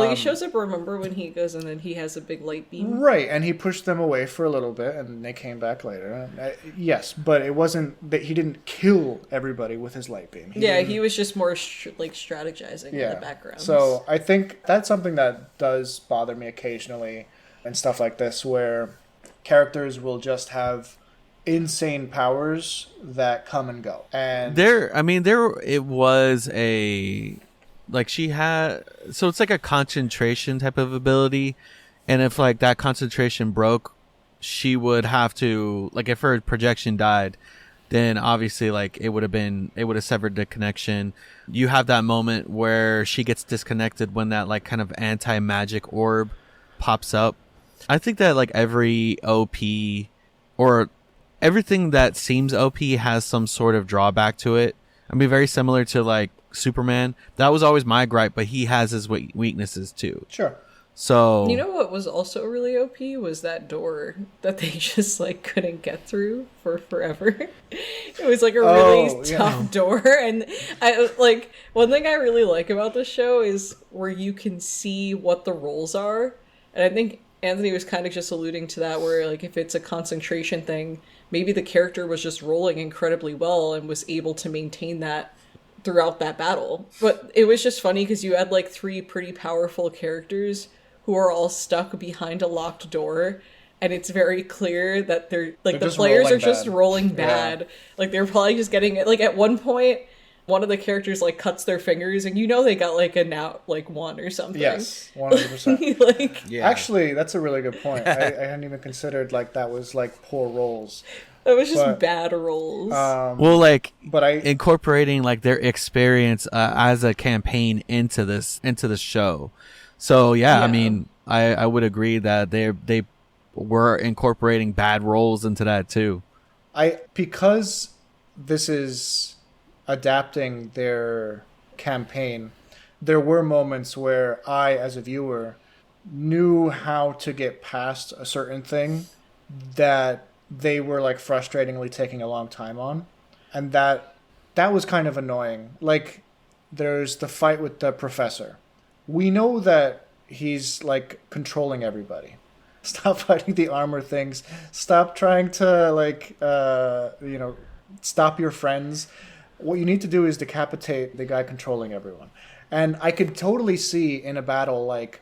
He shows up, remember, when he goes and then he has a big light beam? Right, and he pushed them away for a little bit, and they came back later. Yes, but it wasn't that he didn't kill everybody with his light beam. He was just more strategizing in the background. So I think that's something that does bother me occasionally and stuff like this, where characters will just have insane powers that come and go. And it was a... she had, so it's a concentration type of ability, and if that concentration broke, she would have to, if her projection died, then obviously it would have severed the connection. You have that moment where she gets disconnected when that kind of anti-magic orb pops up. I think that every OP or everything that seems OP has some sort of drawback to it. I mean, very similar to like Superman. That was always my gripe, but he has his weaknesses too. Sure. So You know what was also really OP was that door that they just like couldn't get through for forever. It was like a really tough door, and I like one thing I really like about the show is where you can see what the roles are, and I think Anthony was kind of just alluding to that, where like if it's a concentration thing, maybe the character was just rolling incredibly well and was able to maintain that throughout that battle. But it was just funny because you had like 3 pretty powerful characters who are all stuck behind a locked door, and it's very clear that they're like the players are just rolling bad. Like they're probably just getting it. Like at one point, one of the characters like cuts their fingers, and they got like a now like 1 or something. Yes, 100%. Like actually, that's a really good point. I hadn't even considered like that was like poor rolls. That was just bad rolls. Well, like, incorporating like their experience as a campaign into the show. So yeah, I mean, I would agree that they were incorporating bad roles into that too. Because this is adapting their campaign, there were moments where I, as a viewer, knew how to get past a certain thing that they were like frustratingly taking a long time on, and that was kind of annoying. Like, there's the fight with the professor. We know that he's like controlling everybody. Stop fighting the armor things. Stop trying to like stop your friends. What you need to do is decapitate the guy controlling everyone. And I could totally see in a battle like,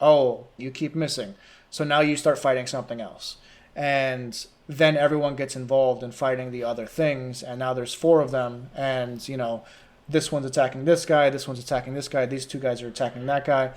oh, you keep missing, so now you start fighting something else, and then everyone gets involved in fighting the other things, and now there's 4 of them, and this one's attacking this guy, this one's attacking this guy, these 2 guys are attacking that guy.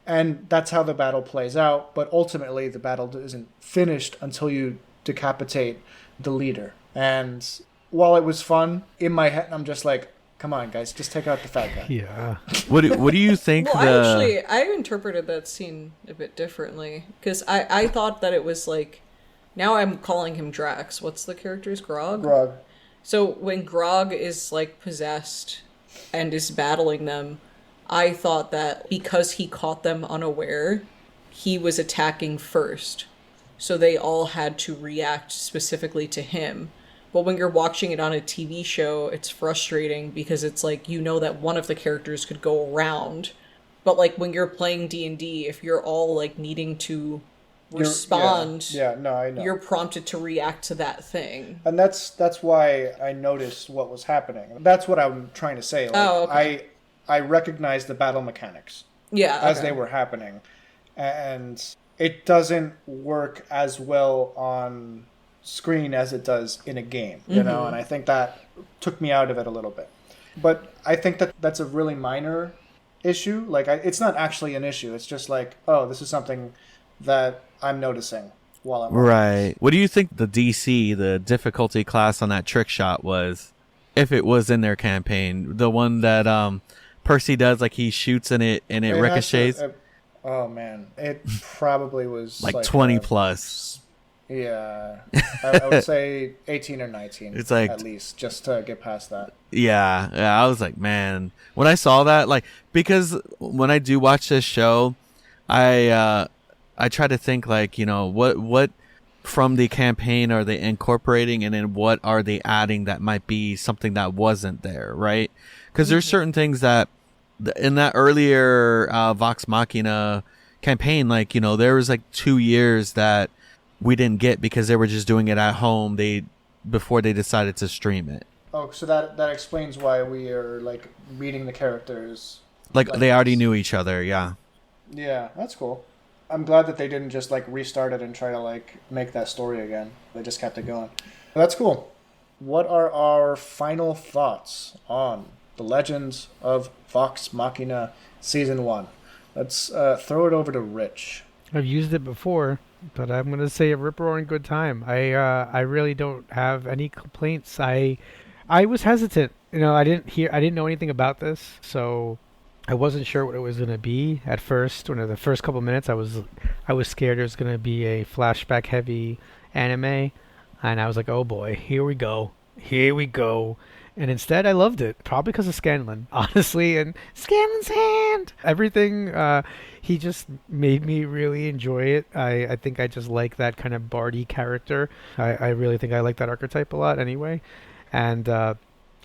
And that's how the battle plays out. But ultimately, the battle isn't finished until you decapitate the leader. And while it was fun, in my head, I'm just like, come on, guys, just take out the fat guy. Yeah. What do you think? Well, I interpreted that scene a bit differently. Because I thought that it was like, now I'm calling him Drax. What's the character's Grog? Grog. So when Grog is like possessed and is battling them, I thought that because he caught them unaware, he was attacking first. So they all had to react specifically to him. But when you're watching it on a TV show, it's frustrating because it's like, that one of the characters could go around. But like when you're playing D&D, if you're all like needing to respond, I know. You're prompted to react to that thing. And that's why I noticed what was happening. That's what I'm trying to say. Like, okay. I recognized the battle mechanics as they were happening, and it doesn't work as well on screen as it does in a game, you know, and I think that took me out of it a little bit. But I think that that's a really minor issue. Like, it's not actually an issue. It's just like, oh, this is something that I'm noticing while I'm right. What do you think the DC, the difficulty class on that trick shot was, if it was in their campaign? The one that Percy does, like he shoots and it ricochets. Oh man, it probably was like 20 plus. Yeah, I would say 18 or 19. It's like, at least, just to get past that. Yeah. I was like, man, when I saw that, like, because when I do watch this show, I try to think like, what from the campaign are they incorporating, and then what are they adding that might be something that wasn't there, right? Because there's certain things that in that earlier Vox Machina campaign, like, there was like 2 years that we didn't get because they were just doing it at home before they decided to stream it. Oh, so that explains why we are like meeting the characters. Like they already knew each other, yeah. Yeah, that's cool. I'm glad that they didn't just like restart it and try to like make that story again. They just kept it going. That's cool. What are our final thoughts on The Legend of Vox Machina Season 1? Let's throw it over to Rich. I've used it before, but I'm going to say a rip-roaring good time. I really don't have any complaints. I was hesitant. I didn't know anything about this, so I wasn't sure what it was going to be at first. When the first couple minutes, I was scared it was going to be a flashback-heavy anime, and I was like, oh boy, here we go. And instead, I loved it, probably because of Scanlan, honestly. And Scanlan's hand, everything. He just made me really enjoy it. I think I just like that kind of bardy character. I really think I like that archetype a lot, anyway. And I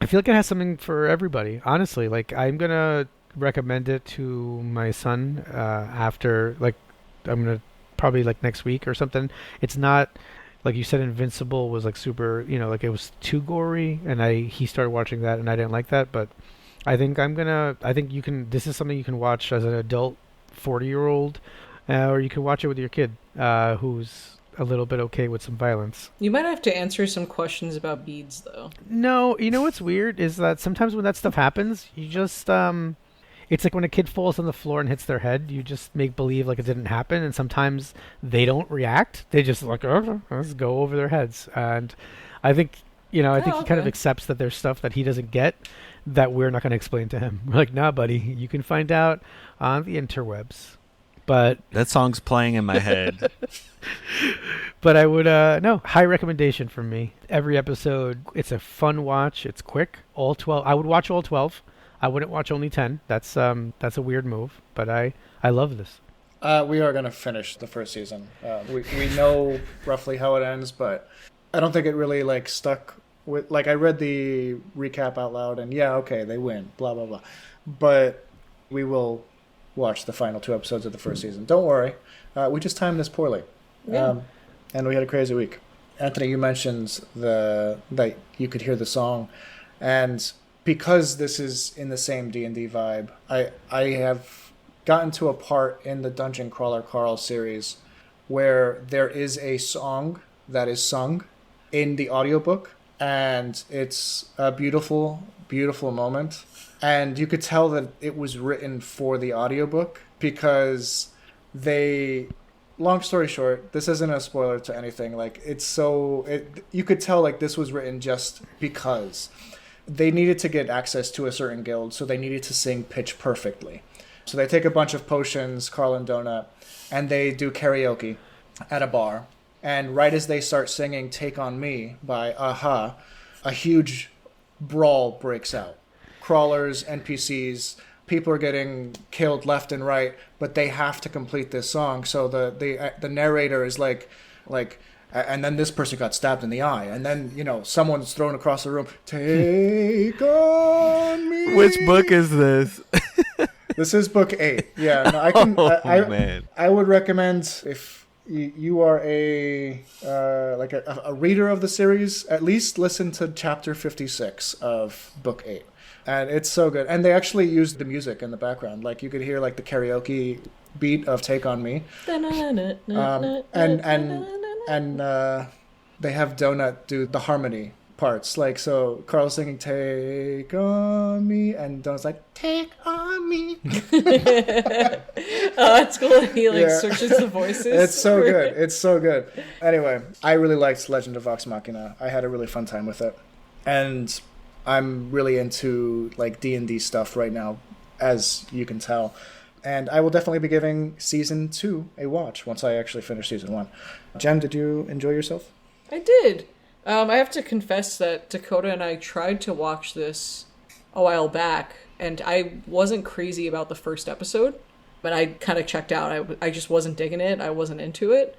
feel like it has something for everybody. Honestly, like I'm gonna recommend it to my son after, like, I'm gonna probably like next week or something. It's not. Like you said, Invincible was like super, like it was too gory, and he started watching that, and I didn't like that. But I think you can. This is something you can watch as an adult, 40-year-old, or you can watch it with your kid, who's a little bit okay with some violence. You might have to answer some questions about beads, though. No, you know what's weird is that sometimes when that stuff happens, you just it's like when a kid falls on the floor and hits their head, you just make believe like it didn't happen, and sometimes they don't react. They just like, oh, let's go over their heads. And I think, I think he kind of accepts that there's stuff that he doesn't get that we're not going to explain to him. We're like, nah, buddy, you can find out on the interwebs. But that song's playing in my head. But I would, no, high recommendation from me. Every episode, it's a fun watch. It's quick. All 12. I would watch all 12. I wouldn't watch only 10. That's a weird move, but I love this. We are going to finish the first season. We know roughly how it ends, but I don't think it really like stuck with, like, I read the recap out loud and yeah, okay, they win, blah, blah, blah. But we will watch the final 2 episodes of the first season. Don't worry. We just timed this poorly. Yeah. And we had a crazy week. Anthony, you mentioned that you could hear the song, and because this is in the same D&D vibe, I have gotten to a part in the Dungeon Crawler Carl series where there is a song that is sung in the audiobook, and it's a beautiful, beautiful moment. And you could tell that it was written for the audiobook because long story short, this isn't a spoiler to anything. Like, you could tell like this was written just because they needed to get access to a certain guild, so they needed to sing pitch perfectly. So they take a bunch of potions, Carl and Donut, and they do karaoke at a bar. And right as they start singing Take On Me by Aha, a huge brawl breaks out. Crawlers, NPCs, people are getting killed left and right, but they have to complete this song. So the narrator is like, and then this person got stabbed in the eye, and then someone's thrown across the room. Take on me. Which book is this? This is book 8. Yeah, no, I can. Man. I would recommend, if you are a reader of the series, at least listen to chapter 56 of book 8. And it's so good. And they actually used the music in the background. Like, you could hear like the karaoke beat of Take On Me. And they have Donut do the harmony parts. Like, so Carl's singing Take On Me, and Donut's like, Take On Me. Oh, that's cool. He searches the voices. It's so good. It's so good. Anyway, I really liked Legend of Vox Machina. I had a really fun time with it. And I'm really into like D&D stuff right now, as you can tell. And I will definitely be giving season 2 a watch once I actually finish season 1. Jem, did you enjoy yourself? I did. I have to confess that Dakota and I tried to watch this a while back, and I wasn't crazy about the first episode, but I kind of checked out. I just wasn't digging it. I wasn't into it.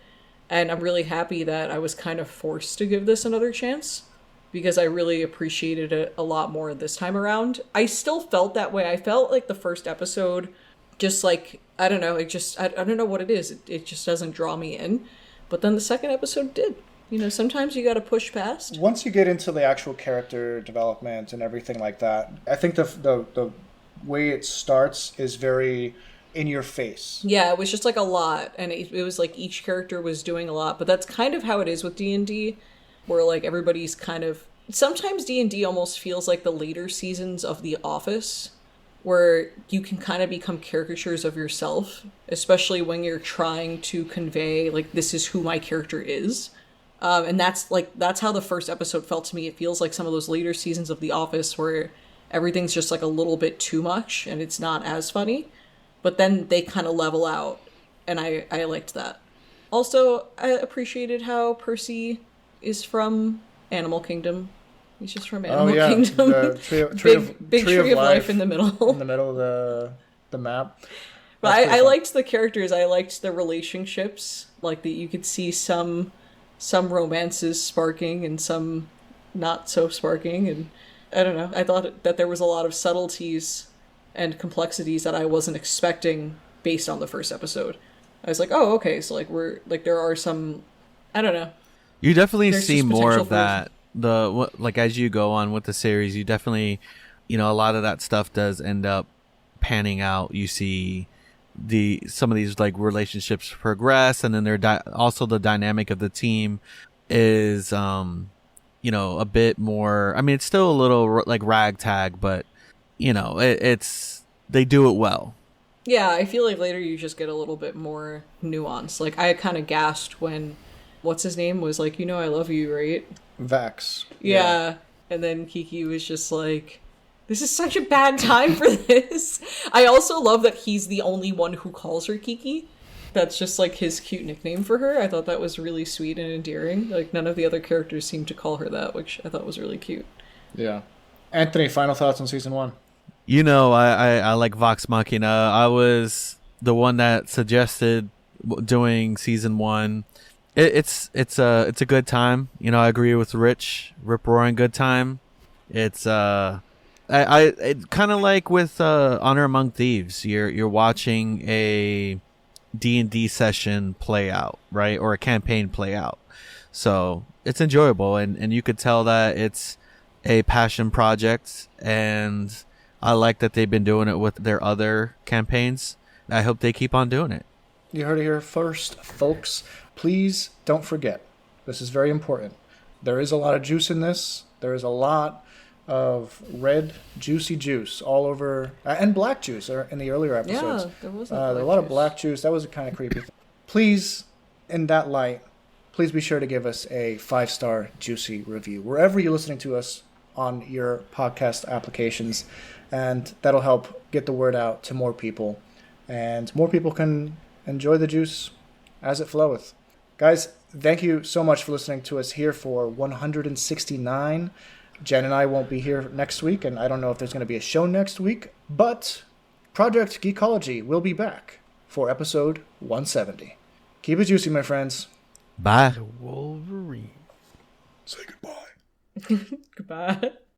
And I'm really happy that I was kind of forced to give this another chance, because I really appreciated it a lot more this time around. I still felt that way. I felt like the first episode, just like, I don't know, I don't know what it is. It just doesn't draw me in. But then the second episode did. Sometimes you got to push past. Once you get into the actual character development and everything like that, I think the way it starts is very in your face. Yeah, it was just like a lot. And it was like each character was doing a lot. But that's kind of how it is with D&D. Where like everybody's kind of, sometimes D&D almost feels like the later seasons of The Office, where you can kind of become caricatures of yourself, especially when you're trying to convey like, this is who my character is. And that's how the first episode felt to me. It feels like some of those later seasons of The Office where everything's just like a little bit too much and it's not as funny, but then they kind of level out, and I liked that. Also, I appreciated how Percy is from Animal Kingdom. He's just from Oh Animal yeah, Kingdom. the Big tree of life in the middle. in the middle of the map. But That's pretty I fun. liked the characters. I liked the relationships. Like that, you could see some romances sparking and some not so sparking. And I don't know. I thought that there was a lot of subtleties and complexities that I wasn't expecting based on the first episode. I was like, oh, okay. So like there are some. I don't know. You definitely There's see just more potential of for- that. Like as you go on with the series, you definitely, a lot of that stuff does end up panning out. You see some of these like relationships progress, and then also the dynamic of the team is a bit more. I mean, it's still a little like ragtag, but it's they do it well. Yeah, I feel like later you just get a little bit more nuance. Like I kind of gasped when what's his name was like, I love you, right? Vax. Yeah. And then Kiki was just like, this is such a bad time for this. I also love that he's the only one who calls her Kiki. That's just like his cute nickname for her. I thought that was really sweet and endearing. Like none of the other characters seemed to call her that, which I thought was really cute. Yeah. Anthony, final thoughts on season 1? I like Vox Machina. I was the one that suggested doing season 1. It's a good time. I agree with Rip roaring good time. It's I kind of like with Honor Among Thieves. You're watching a D&D session play out, right? Or a campaign play out. So it's enjoyable, and you could tell that it's a passion project, and I like that they've been doing it with their other campaigns. I hope they keep on doing it. You heard it here first, folks. Please don't forget, this is very important. There is a lot of juice in this. There is a lot of red, juicy juice all over, and black juice in the earlier episodes. Yeah, there was a lot of black juice. That was kind of creepy. Please, in that light, please be sure to give us a 5-star juicy review wherever you're listening to us on your podcast applications, and that'll help get the word out to more people, and more people can enjoy the juice as it floweth. Guys, thank you so much for listening to us here for 169. Jen and I won't be here next week, and I don't know if there's going to be a show next week, but Project Geekology will be back for episode 170. Keep it juicy, my friends. Bye. The Wolverine. Say goodbye. Goodbye.